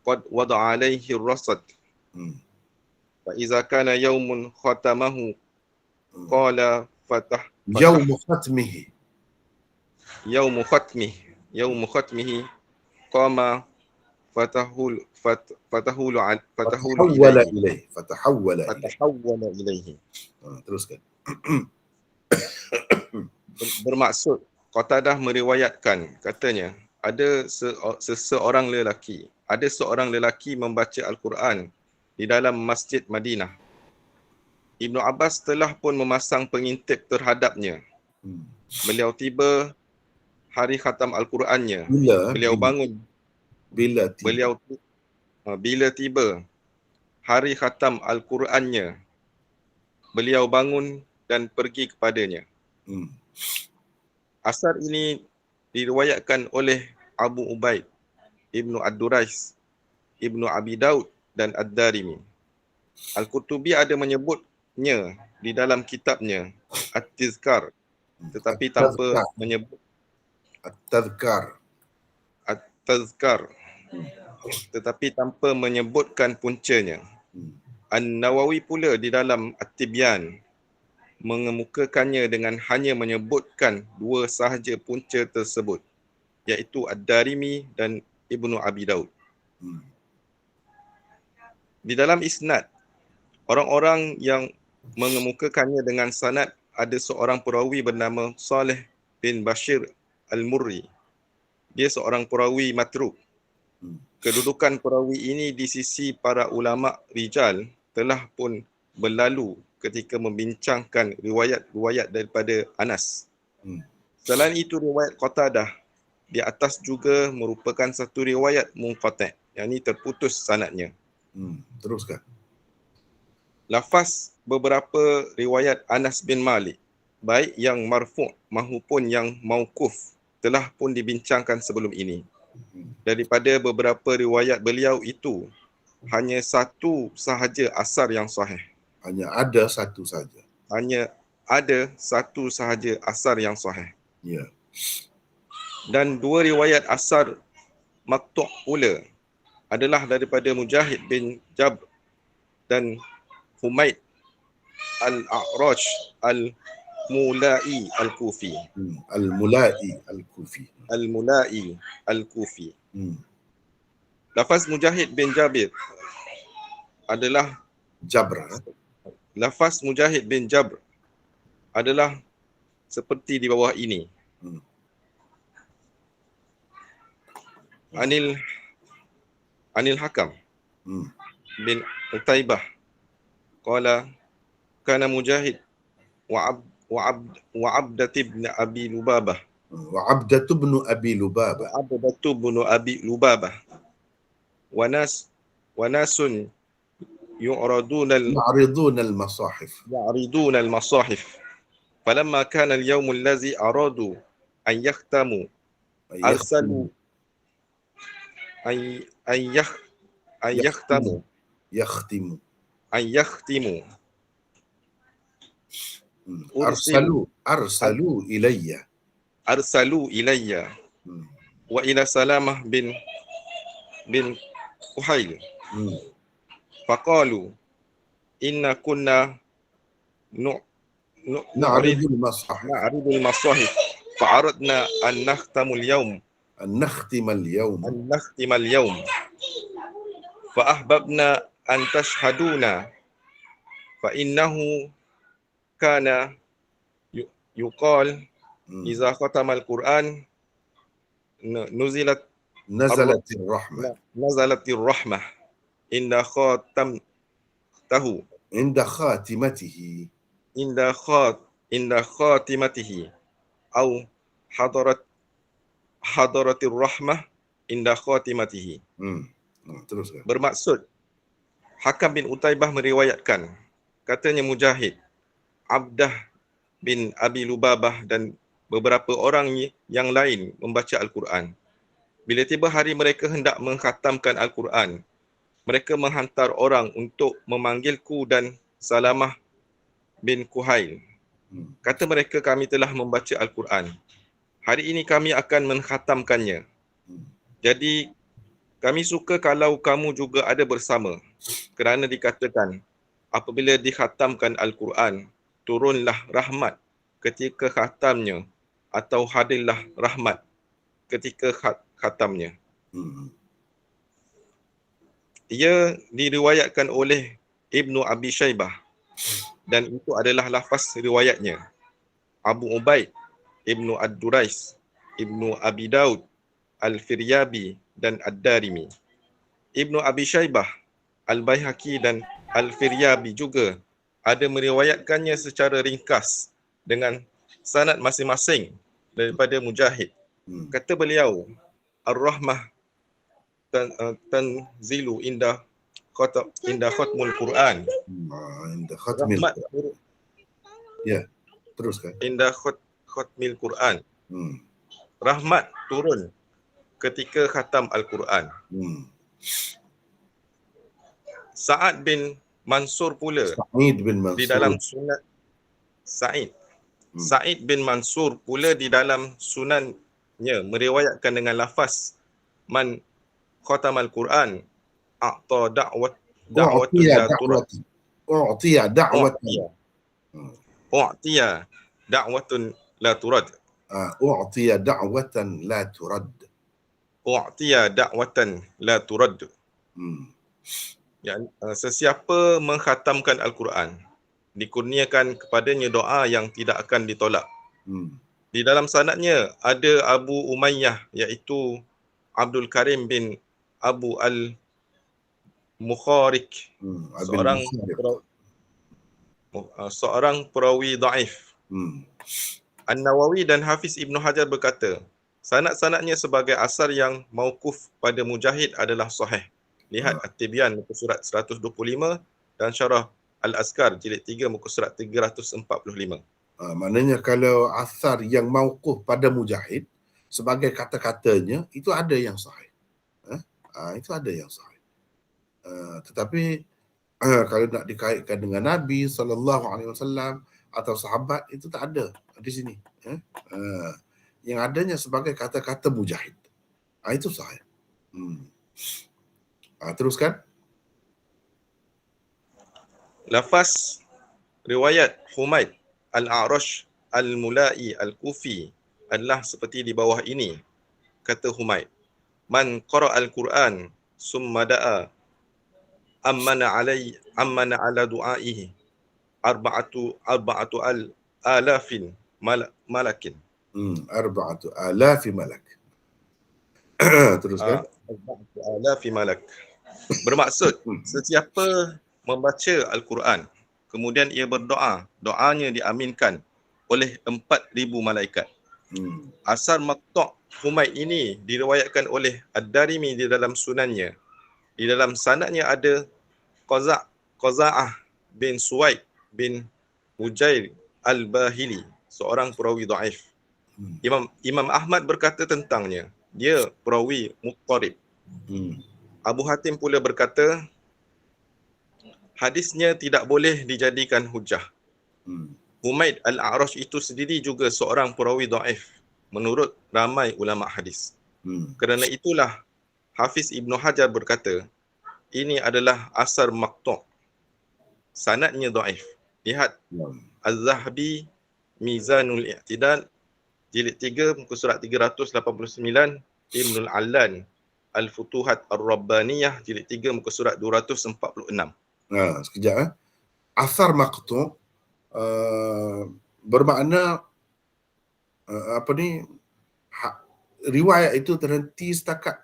qad wada'a alaihi ar-rasad fa iza kana yaumun khatamahu qala Yaumu khatmihi. yaumu khatmihi qama fatahulu Fatahawwala ilaihi ilaih. ilaihi. Teruskan. Bermaksud Qatadah meriwayatkan, katanya ada seorang lelaki membaca Al-Quran di dalam Masjid Madinah. Ibnu Abbas telah pun memasang pengintip terhadapnya. Beliau tiba hari khatam Al-Qurannya. Beliau bangun. Bila tiba hari khatam Al-Qurannya, beliau bangun dan pergi kepadanya. Asar ini diriwayatkan oleh Abu Ubaid, Ibnu Ad-Durais, Ibnu Abi Daud dan Ad-Darimi. Al-Qurtubi ada menyebutnya di dalam kitabnya At-Tizkar, tetapi tanpa menyebut At-Tadhkar. tetapi tanpa menyebutkan puncanya. An-Nawawi pula di dalam At-Tibyan mengemukakannya dengan hanya menyebutkan dua sahaja punca tersebut, iaitu Ad-Darimi dan Ibnu Abi Daud. Di dalam isnad, orang-orang yang mengemukakannya dengan sanad ada seorang perawi bernama Saleh bin Bashir Al-Murri. Dia seorang perawi matruk. Kedudukan perawi ini di sisi para ulama rijal telah pun berlalu ketika membincangkan riwayat-riwayat daripada Anas. Selain itu, riwayat Qatadah di atas juga merupakan satu riwayat munqati', yakni terputus sanadnya. Teruskan. Lafaz beberapa riwayat Anas bin Malik, baik yang marfu' maupun yang mauquf, telah pun dibincangkan sebelum ini. Daripada beberapa riwayat beliau itu, hanya satu sahaja asar yang sahih. Hanya ada satu saja. Asar yang sahih. Ya. Dan dua riwayat asar maqtu' pula adalah daripada Mujahid bin Jabr dan Humaid Al-A'raj Al-Mulai Al-Kufi. Al-Mulai Al-Kufi. Lafaz Mujahid bin Jabir adalah Lafaz Mujahid bin Jabr adalah seperti di bawah ini. Anil Hakam bin Utaibah qala kana Mujahid wa Abdat ibn Abi Lubabah Abdatu bin Abi Lubabah wa nasun يعرضون المصاحف فلما كان اليوم الذي أرادوا أن يختموا أرسلوا أن يختموا أرسلوا إلي وإلى سلامة بن كحيل فقالوا إن كنا نعرض المصاحف فأردنا أن نختم اليوم فأحببنا أن تشهدونا fa innahu kana yuqal iza khatamal Quran nuzilat Nazalatir rahmah. nazalatir rahmah inda khatamtahu Inda khatimatihi. inda khatimatihi au hadaratir rahmah inda khatimatihi. Teruskan. Bermaksud, Hakam bin Utaibah meriwayatkan, katanya Mujahid, Abdah bin Abi Lubabah dan beberapa orang yang lain membaca Al-Quran. Bila tiba hari mereka hendak mengkhatamkan Al-Quran, mereka menghantar orang untuk memanggilku dan Salamah bin Kuhail. Kata mereka, kami telah membaca Al-Quran. Hari ini kami akan mengkhatamkannya. Jadi, kami suka kalau kamu juga ada bersama. Kerana dikatakan, apabila dikhatamkan Al-Quran, turunlah rahmat ketika khatamnya atau hadirlah rahmat ketika khatamnya. Ia diriwayatkan oleh Ibnu Abi Shaybah dan itu adalah lafaz riwayatnya. Abu Ubaid, Ibnu Ad-Durais, Ibnu Abi Daud, Al-Firyabi dan Ad-Darimi. Ibnu Abi Shaybah, Al-Baihaqi dan Al-Firyabi juga ada meriwayatkannya secara ringkas dengan sanad masing-masing daripada Mujahid. Kata beliau, Ar-Rahmah tanzilu inda khatmul Quran. Inda khatmil Quran. Ya, teruskan. Inda khatmil Quran. Rahmat turun ketika khatam Al-Quran. Sa'ad bin Mansur pula di dalam sunat Sa'id bin Mansur pula di dalam sunannya meriwayatkan dengan lafaz man khatamal Quran a'ta da'watun la turad. U'tiya da'watan. U'tiya da'watun la turad. U'tiya da'watan la turad. U'tiya da'watan la turad. Sesiapa mengkhatamkan Al-Quran, dikurniakan kepadanya doa yang tidak akan ditolak. Di dalam sanadnya ada Abu Umayyah iaitu Abdul Karim bin Abu Al-Mukharik, seorang perawi dhaif. An-Nawawi dan Hafiz Ibn Hajar berkata, sanad-sanadnya sebagai asar yang mauquf pada Mujahid adalah sahih. Lihat At-Tibyan muka surat 125 dan Syarah Al-Azkar jilid 3 muka surat 345. Maknanya kalau asar yang mauquf pada Mujahid sebagai kata-katanya itu ada yang sahih. Itu ada yang sahih. Tetapi kalau nak dikaitkan dengan Nabi SAW atau sahabat itu tak ada di sini. Yang adanya sebagai kata-kata Mujahid. Itu sahih. Teruskan. Lafaz riwayat Humaid Al-A'rash Al-Mulai Al-Kufi adalah seperti di bawah ini. Kata Humaid, man qara al-Quran summa da'a ammana ala du'aihi arba'atu alafin malakin. Arba'atu alafi malak. Teruskan. Arba'atu alafi malak. Bermaksud, sesiapa membaca Al-Quran, kemudian ia berdoa, doanya diaminkan oleh 4,000 malaikat. Asar maqta' Humaid ini diriwayatkan oleh Ad-Darimi di dalam sunannya. Di dalam sanadnya ada Qaza'ah bin Suwaid bin Ujair Al-Bahili, seorang perawi dhaif. Imam Ahmad berkata tentangnya, dia perawi muqtarib. Abu Hatim pula berkata, hadisnya tidak boleh dijadikan hujah. Humaid Al-A'rash itu sendiri juga seorang perawi dhaif menurut ramai ulama hadis. Kerana itulah Hafiz Ibn Hajar berkata, ini adalah asar maqta'. Sanadnya dhaif. Lihat Az-Zahabi Mizanul I'tidal jilid 3 muka surat 389, Ibnul Allan Al-Futuhat Ar-Rabbaniyah jilid 3 muka surat 246. Sekejap. asar maqtu' bermakna riwayat itu terhenti setakat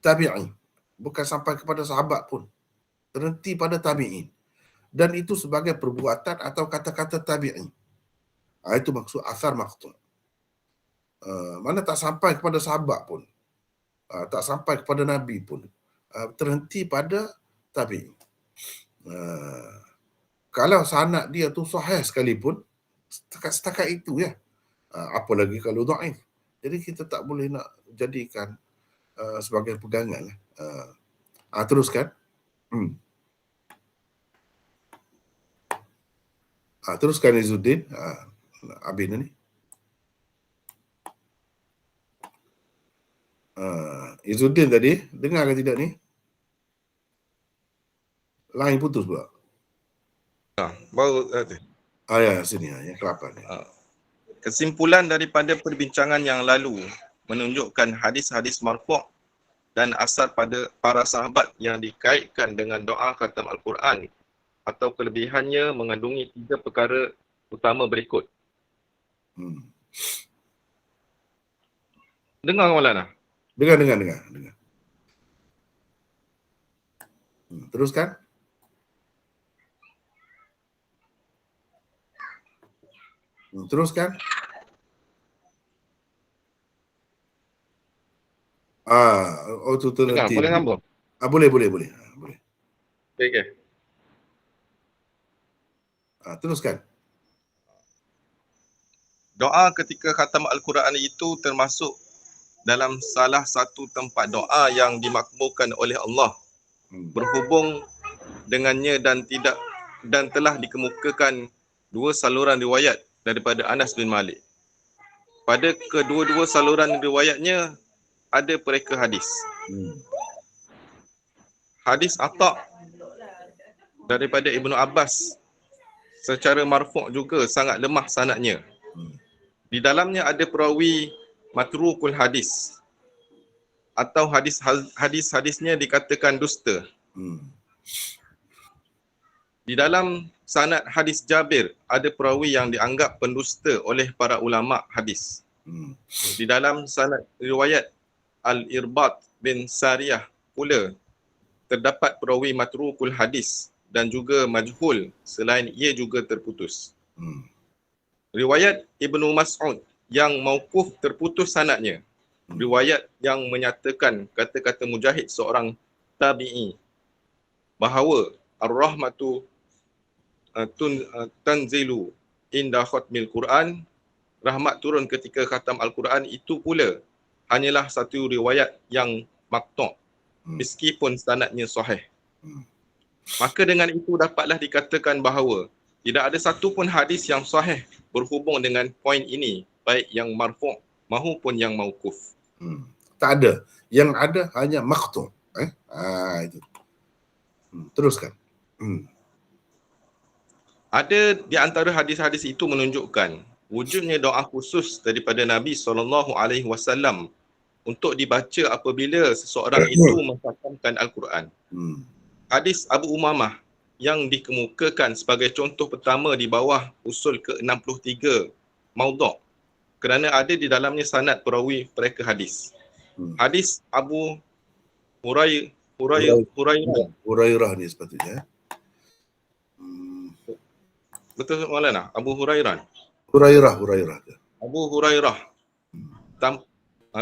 tabi'in, bukan sampai kepada sahabat pun, terhenti pada tabi'in, dan itu sebagai perbuatan atau kata-kata tabi'in. Itu maksud asar maqtu'. Mana tak sampai kepada sahabat pun, tak sampai kepada Nabi pun, terhenti pada tabi'in. Kalau sanad dia tu sahih sekalipun, setakat itu ya. Apalagi kalau dhaif. Jadi kita tak boleh nak jadikan sebagai pegangan lah. Teruskan. Teruskan Izzuddin. Abin ni. Izzuddin tadi, dengar ke tidak ni? Lain putus pula. Baru Ya, sini ya, ke-8 ni. Kesimpulan daripada perbincangan yang lalu menunjukkan hadis-hadis marfu' dan asar pada para sahabat yang dikaitkan dengan doa khatam Al-Quran atau kelebihannya mengandungi 3 perkara utama berikut. Dengar Maulana? Dengar. Teruskan. Teruskan. Tu Dengar, terhenti. boleh sambung? Boleh. Okay. Teruskan. Doa ketika khatam Al-Quran itu termasuk dalam salah satu tempat doa yang dimakmurkan oleh Allah. Berhubung dengannya dan telah dikemukakan 2 saluran riwayat daripada Anas bin Malik. Pada kedua-dua saluran riwayatnya ada pereka hadis. Hadis Atha daripada Ibnu Abbas secara marfu' juga sangat lemah sanadnya. Di dalamnya ada perawi matrukul hadis atau hadis-hadisnya dikatakan dusta. Di dalam sanad hadis Jabir ada perawi yang dianggap pendusta oleh para ulama hadis. Di dalam sanad riwayat Al-Irbad bin Sariyah pula terdapat perawi matrukul hadis dan juga majhul, selain ia juga terputus. Riwayat Ibnu Mas'ud yang mauquf terputus sanadnya. Riwayat yang menyatakan kata-kata Mujahid seorang tabi'i bahawa ar-rahmatu tanzilu inda khatmil Quran, rahmat turun ketika khatam Al-Quran, itu pula hanyalah satu riwayat yang maqtu' meskipun sanadnya sahih. Maka dengan itu dapatlah dikatakan bahawa tidak ada satu pun hadis yang sahih berhubung dengan poin ini, baik yang marfu' maupun yang mauquf. Tak ada. Yang ada hanya maqtu'. Itu. Teruskan. Ada di antara hadis-hadis itu menunjukkan wujudnya doa khusus daripada Nabi SAW untuk dibaca apabila seseorang itu mengkhatamkan Al-Quran. Hadis Abu Umamah yang dikemukakan sebagai contoh pertama di bawah usul ke-63 maudhu' kerana ada di dalamnya sanad perawi pereka hadis. Hadis Abu Hurairah ni sepatutnya. Betul Maulana? Abu Hurairah. Hurairah. Abu Hurairah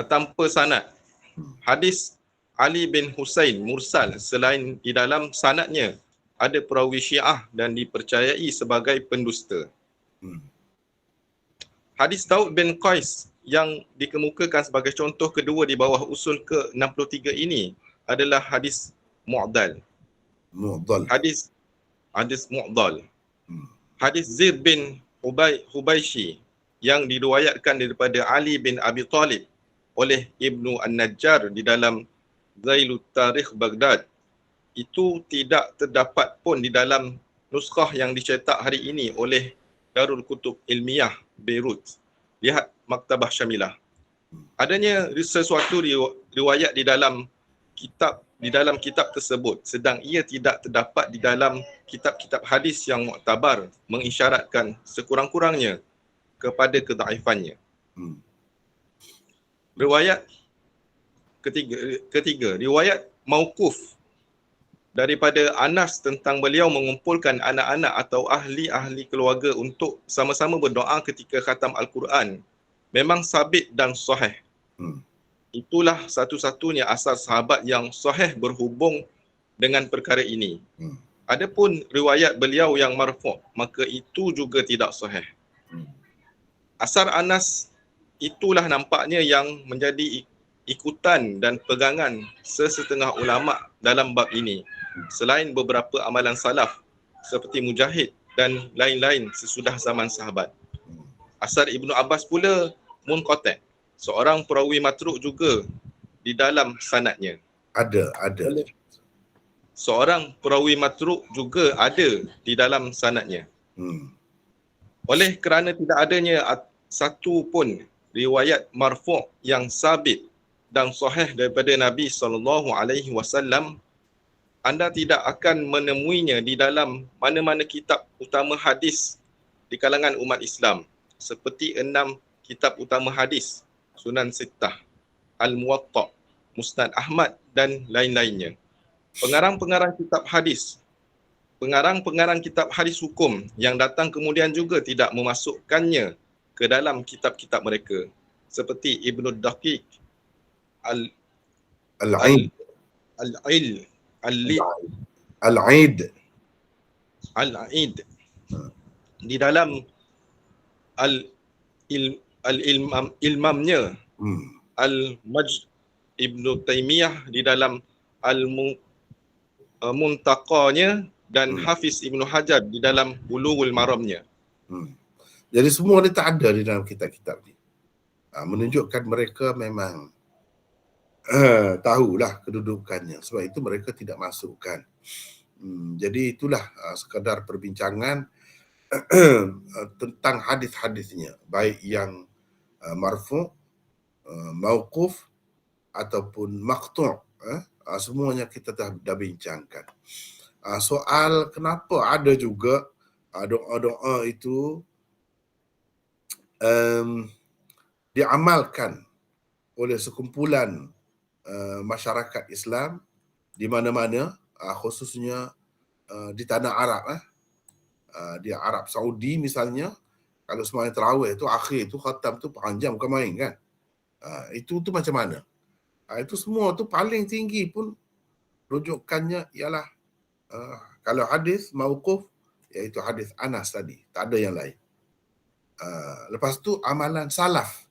tanpa sanad. Hadis Ali bin Husain mursal, selain di dalam sanadnya ada perawi Syiah dan dipercayai sebagai pendusta. Hadis Daud bin Qais yang dikemukakan sebagai contoh kedua di bawah usul ke-63 ini adalah hadis mu'dal. Hadis mu'dal. Hadis Zaid bin Hubaishi yang diriwayatkan daripada Ali bin Abi Talib oleh Ibnu An-Najjar di dalam Zailut Tarikh Baghdad, itu tidak terdapat pun di dalam nuskhah yang dicetak hari ini oleh Darul Kutub Ilmiah Beirut. Lihat Maktabah Syamilah. Adanya sesuatu riwayat di dalam kitab di dalam kitab tersebut, sedang ia tidak terdapat di dalam kitab-kitab hadis yang muktabar mengisyaratkan sekurang-kurangnya kepada kedaifannya. Riwayat ketiga, riwayat mauquf daripada Anas tentang beliau mengumpulkan anak-anak atau ahli-ahli keluarga untuk sama-sama berdoa ketika khatam Al-Quran memang sabit dan sahih. Itulah satu-satunya asal sahabat yang sahih berhubung dengan perkara ini. Adapun riwayat beliau yang marfu', maka itu juga tidak sahih. Asar Anas itulah nampaknya yang menjadi ikutan dan pegangan sesetengah ulama dalam bab ini, selain beberapa amalan salaf seperti Mujahid dan lain-lain sesudah zaman sahabat. Asar Ibnu Abbas pula munqati', seorang perawi matruk juga di dalam sanadnya. Ada. Seorang perawi matruk juga ada di dalam sanadnya. Oleh kerana tidak adanya satu pun riwayat marfu' yang sabit dan sahih daripada Nabi SAW, anda tidak akan menemuinya di dalam mana-mana kitab utama hadis di kalangan umat Islam, seperti 6 kitab utama hadis, Sunan Sittah, Al-Muwatta', Musnad Ahmad dan lain-lainnya. Pengarang-pengarang kitab hadis hukum yang datang kemudian juga tidak memasukkannya ke dalam kitab-kitab mereka, seperti Ibnu Daqiq Al-Aid di dalam Al-Ilmamnya, Al-Majd Ibnu Taimiyah di dalam Al-Muntaqanya, dan Hafiz Ibnu Hajar di dalam Bulughul Maramnya. Jadi semua ni tak ada di dalam kitab-kitab ni. Menunjukkan mereka memang tahulah kedudukannya. Sebab itu mereka tidak masukkan. Jadi itulah sekadar perbincangan tentang hadis-hadisnya, baik yang marfu', mauquf ataupun maqtu'. Semuanya kita dah bincangkan. Soal kenapa ada juga doa-doa itu diamalkan oleh sekumpulan masyarakat Islam di mana-mana, khususnya di tanah Arab, di Arab Saudi misalnya. Kalau sembahyang tarawih tu akhir tu khatam tu panjang, bukan main kan. Itu macam mana? Itu semua tu paling tinggi pun rujukannya ialah kalau hadis mauquf, iaitu hadis Anas tadi, tak ada yang lain. Lepas tu amalan salaf.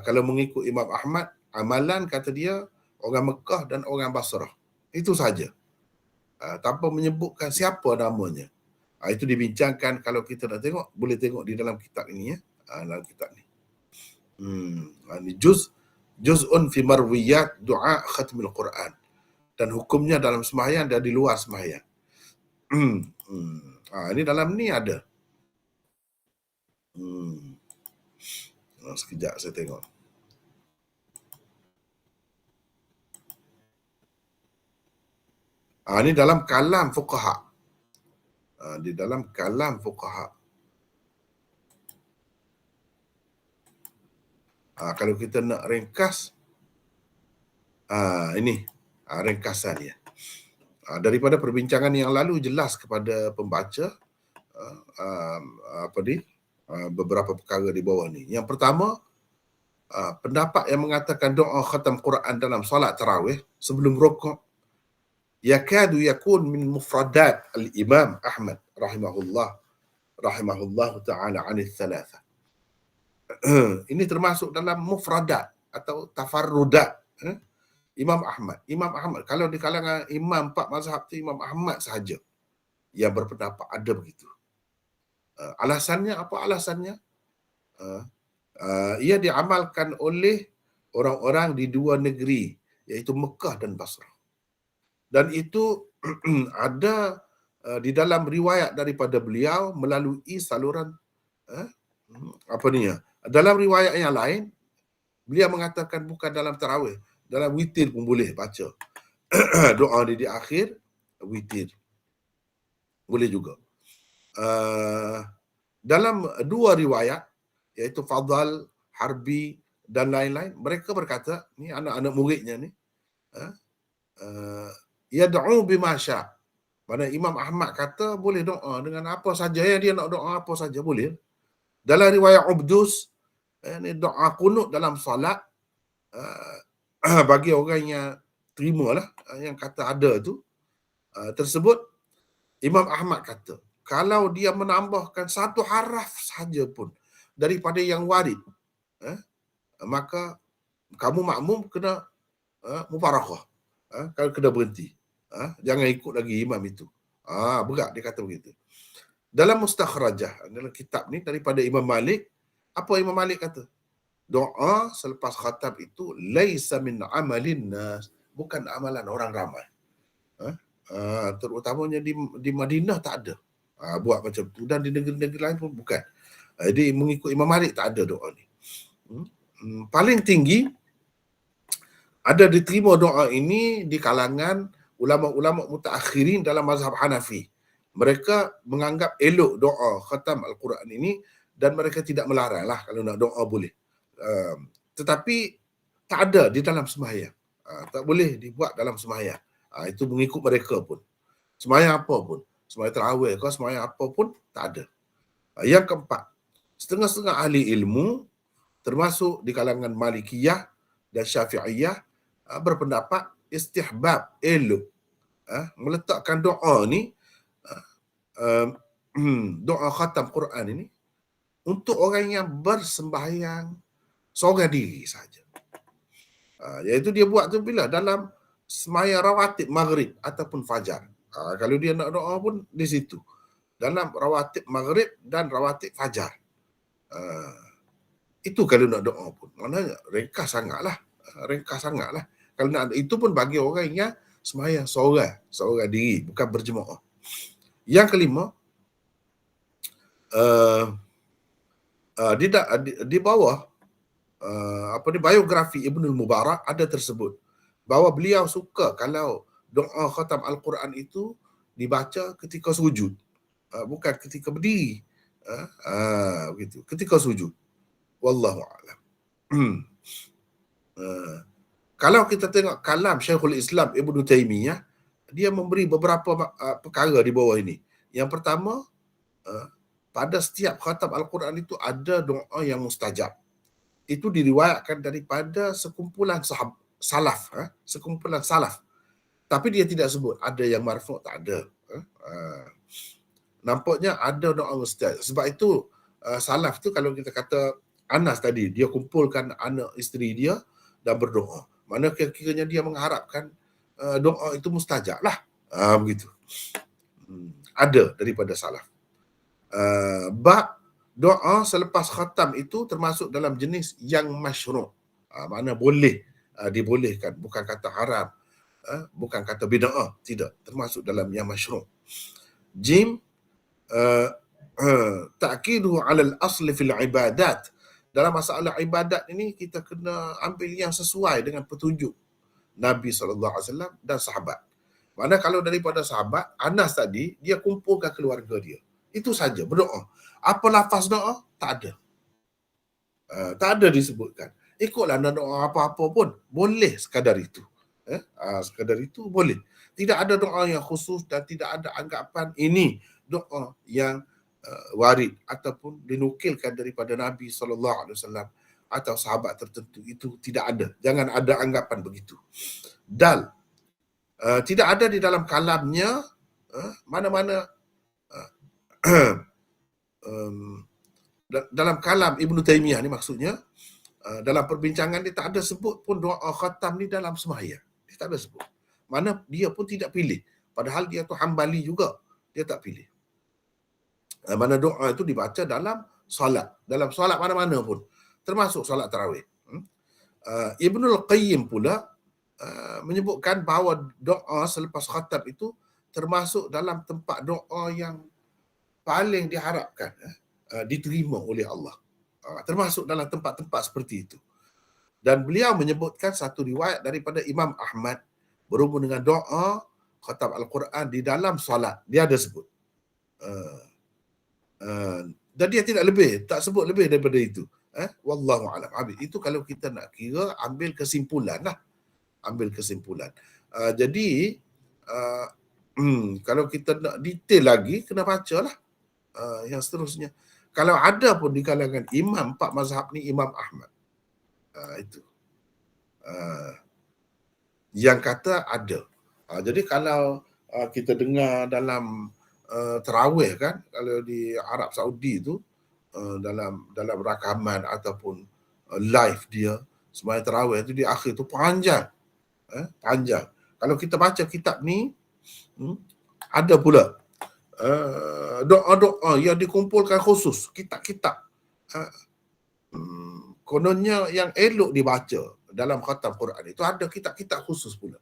Kalau mengikut Imam Ahmad, amalan kata dia orang Mekah dan orang Basrah. Itu saja. Tanpa menyebutkan siapa namanya. Itu dibincangkan. Kalau kita nak tengok, boleh tengok di dalam kitab ini ya. Dalam kitab ni. Ini juz'un fi marwiyat du'a khatmil Quran. Dan hukumnya dalam sembahyang dan di luar sembahyang. Ini dalam ni ada. Sekejap saya tengok. Ini dalam kalam fuqaha. Di dalam kalam fuqaha. Kalau kita nak ringkas, ini ringkasan ya. Daripada perbincangan yang lalu jelas kepada pembaca beberapa perkara di bawah ni. Yang pertama, pendapat yang mengatakan doa khatam Quran dalam solat tarawih sebelum rukuk yakadu yakun min mufradat al-Imam Ahmad rahimahullah ta'ala anil thalatha. Ini termasuk dalam mufradat atau tafarrudat Imam Ahmad. Kalau di kalangan imam 4 mazhab tu Imam Ahmad sahaja yang berpendapat ada begitu. Alasannya apa alasannya? Ia diamalkan oleh orang-orang di 2 negeri, iaitu Mekah dan Basrah. Dan itu ada di dalam riwayat daripada beliau melalui saluran dalam riwayat yang lain beliau mengatakan bukan dalam tarawih, dalam witir pun boleh baca. doa di akhir witir. Boleh juga. Dalam dua riwayat, iaitu Fadal, Harbi dan lain-lain, mereka berkata, ni anak-anak muridnya ni, yad'u bima sya'. Mana Imam Ahmad kata boleh doa dengan apa saja yang dia nak doa, apa saja boleh. Dalam riwayat Ubdus, ni doa kunut dalam solat, bagi orang yang terimalah, yang kata ada tu, tersebut, Imam Ahmad kata, kalau dia menambahkan satu haraf saja pun daripada yang warid, maka kamu makmum kena mubarakah, kalau kena berhenti, jangan ikut lagi imam itu. Berat dia kata begitu. Dalam mustakhrajah, dalam kitab ni daripada Imam Malik, apa Imam Malik kata? Doa selepas khatam itu laisa min amalin nas, bukan amalan orang ramai. Terutamanya di Madinah tak ada buat macam tu, dan di negeri-negeri lain pun bukan. Jadi mengikut Imam Malik tak ada doa ni. Paling tinggi ada diterima doa ini di kalangan ulama-ulama mutaakhirin dalam mazhab Hanafi. Mereka menganggap elok doa khatam Al-Quran ini dan mereka tidak melarang lah kalau nak doa boleh. Tetapi tak ada di dalam sembahyang. Tak boleh dibuat dalam sembahyang. Itu mengikut mereka pun. Sembahyang apa pun. Sembahyang tarawih ke, sembahyang apa pun, tak ada. Yang keempat, setengah-setengah ahli ilmu, termasuk di kalangan Malikiyah dan Syafi'iyah, berpendapat istihbab, elok, meletakkan doa ni, doa khatam Quran ini, untuk orang yang bersembahyang seorang diri saja. Iaitu dia buat tu bila dalam sembahyang rawatib maghrib ataupun fajar. Kalau dia nak doa pun di situ. Dalam rawatib maghrib dan rawatib fajar. Itu kalau nak doa pun. Maknanya ringkas sangatlah. Ringkas sangatlah. Kalau nak, itu pun bagi orang yang sembahyang seorang diri, bukan berjemaah. Yang kelima, di bawah biografi Ibnul Mubarak ada tersebut bahawa beliau suka kalau doa khatam Al-Quran itu dibaca ketika sujud, bukan ketika berdiri, begitu, ketika sujud. Wallahu a'lam. Kalau kita tengok kalam Syekhul Islam Ibnu Taimiyah, dia memberi beberapa perkara di bawah ini. Yang pertama, pada setiap khatam Al-Quran itu ada doa yang mustajab. Itu diriwayatkan daripada sekumpulan salaf, sekumpulan salaf. Tapi dia tidak sebut ada yang marfu', tak ada. Nampaknya ada doa mustajab. Sebab itu salaf tu, kalau kita kata Anas tadi, dia kumpulkan anak isteri dia dan berdoa. Mana kira-kiranya dia mengharapkan doa itu mustajab lah. Begitu. Ada daripada salaf. Bab doa selepas khatam itu termasuk dalam jenis yang masyru'. Mana boleh, dibolehkan. Bukan kata haram, bukan kata bid'ah. Tidak. Termasuk dalam yang masyru'. Jim, ta'kiduhu alal asli fil ibadat. Dalam masalah ibadat ini, kita kena ambil yang sesuai dengan petunjuk Nabi SAW dan sahabat. Mana kalau daripada sahabat, Anas tadi, dia kumpulkan keluarga dia. Itu saja, berdoa. Apa lafaz doa? Tak ada. Tak ada disebutkan. Ikutlah nak doa apa-apa pun, boleh sekadar itu. Sekadar itu boleh. Tidak ada doa yang khusus dan tidak ada anggapan ini doa yang warid ataupun dinukilkan daripada Nabi SAW atau sahabat tertentu. Itu tidak ada. Jangan ada anggapan begitu. Dan tidak ada di dalam kalamnya mana-mana dalam kalam Ibnu Taimiyah ni, maksudnya dalam perbincangan dia tak ada sebut pun doa khatam ni dalam sembahyang. Dia tak ada sebut. Mana dia pun tidak pilih. Padahal dia tu Hambali juga. Dia tak pilih. Mana doa itu dibaca dalam solat. Dalam solat mana-mana pun. Termasuk solat tarawih. Ibnul Qayyim pula menyebutkan bahawa doa selepas khatam itu termasuk dalam tempat doa yang paling diharapkan diterima oleh Allah. Termasuk dalam tempat-tempat seperti itu. Dan beliau menyebutkan satu riwayat daripada Imam Ahmad berhubung dengan doa khatam Al-Quran di dalam solat. Dia ada sebut. Dan dia tidak lebih, tak sebut lebih daripada itu. Wallahu a'lam. Habis. Itu kalau kita nak kira, ambil kesimpulan lah. Ambil kesimpulan. Jadi, kalau kita nak detail lagi, kena baca lah. Yang seterusnya. Kalau ada pun di kalangan imam, 4 mazhab ni Imam Ahmad. Itu. Yang kata ada. Jadi kalau kita dengar dalam tarawih kan, kalau di Arab Saudi tu dalam rakaman ataupun live dia sembahyang tarawih tu di akhir tu panjang. Panjang. Kalau kita baca kitab ni ada pula doa-doa yang dikumpulkan khusus, kitab-kitab. Kononnya yang elok dibaca dalam khatam Quran itu ada kitab-kitab khusus pula.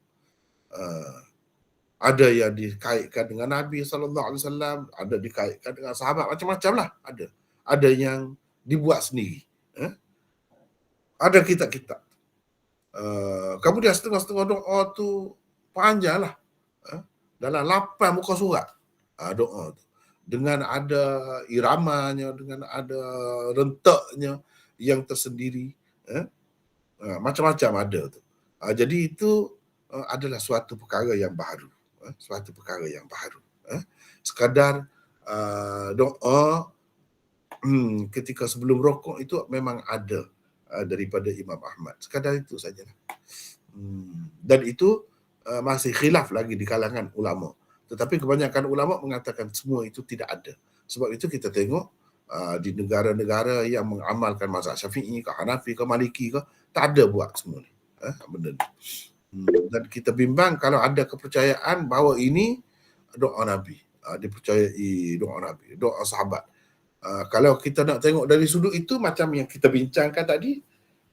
Ada yang dikaitkan dengan Nabi SAW, ada dikaitkan dengan sahabat, macam-macam lah. Ada yang dibuat sendiri. Ada kitab-kitab. Kemudian setengah-setengah doa tu panjang lah. Dalam 8 muka surat doa tu. Dengan ada iramanya, dengan ada rentaknya yang tersendiri. Macam-macam ada tu. Jadi itu adalah suatu perkara yang baru. Suatu perkara yang baru. Sekadar doa ketika sebelum rokok itu memang ada daripada Imam Ahmad. Sekadar itu sajalah. Dan itu masih khilaf lagi di kalangan ulama. Tetapi kebanyakan ulama mengatakan semua itu tidak ada. Sebab itu kita tengok di negara-negara yang mengamalkan mazhab Syafi'i ke Hanafi ke Maliki ke, tak ada buat semua ni. Benda ni. Dan kita bimbang kalau ada kepercayaan bahawa ini doa Nabi, dipercayai doa Nabi, doa sahabat. Kalau kita nak tengok dari sudut itu, macam yang kita bincangkan tadi,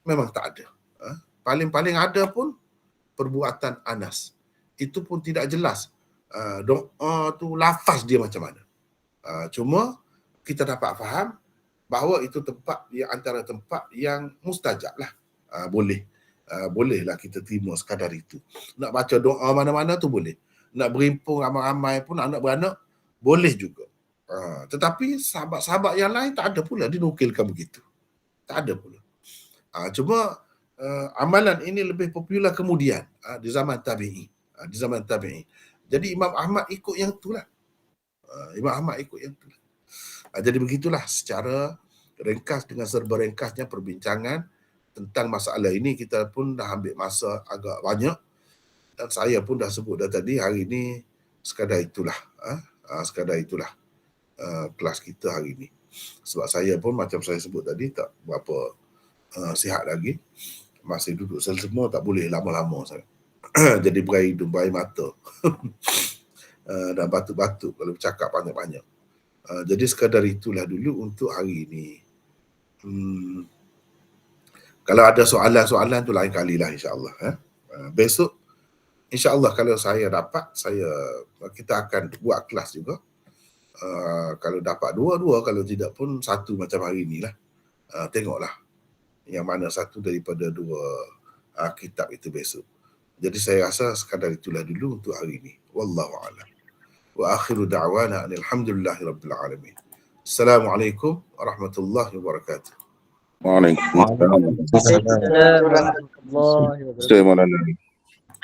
memang tak ada. Paling-paling ada pun perbuatan Anas. Itu pun tidak jelas. Doa tu lafaz dia macam mana. Cuma kita dapat faham bahawa itu tempat yang antara tempat yang mustajab lah. Bolehlah kita terima sekadar itu. Nak baca doa mana-mana tu boleh. Nak berimpung ramai-ramai pun anak beranak boleh juga. Tetapi sahabat-sahabat yang lain tak ada pula dinukilkan begitu. Tak ada pula. Cuma amalan ini lebih popular kemudian di zaman tabi'i. Jadi Imam Ahmad ikut yang itulah. Jadi begitulah secara ringkas dengan serba ringkasnya perbincangan tentang masalah ini. Kita pun dah ambil masa agak banyak dan saya pun dah sebut dah tadi, hari ini sekadar itulah kelas kita hari ini. Sebab saya pun macam saya sebut tadi tak berapa sihat lagi, masih duduk semua, tak boleh lama-lama sangat. Jadi berair hidung, berair mata dan batuk-batuk kalau bercakap banyak-banyak. Jadi sekadar itulah dulu untuk hari ini. Kalau ada soalan-soalan tu lain kali lah, insyaAllah. Besok insyaAllah kalau saya dapat, kita akan buat kelas juga. Kalau dapat dua-dua, kalau tidak pun satu macam hari inilah. Tengoklah yang mana satu daripada dua kitab itu besok. Jadi saya rasa sekadar itulah dulu untuk hari ini. Wallahu a'lam. Wa akhiru da'wana alhamdulillahirabbil alamin. Assalamualaikum warahmatullahi wabarakatuh. Waalaikumsalam. Assalamualaikum warahmatullahi wabarakatuh. Terima kasih Maulana.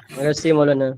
Terima kasih Maulana.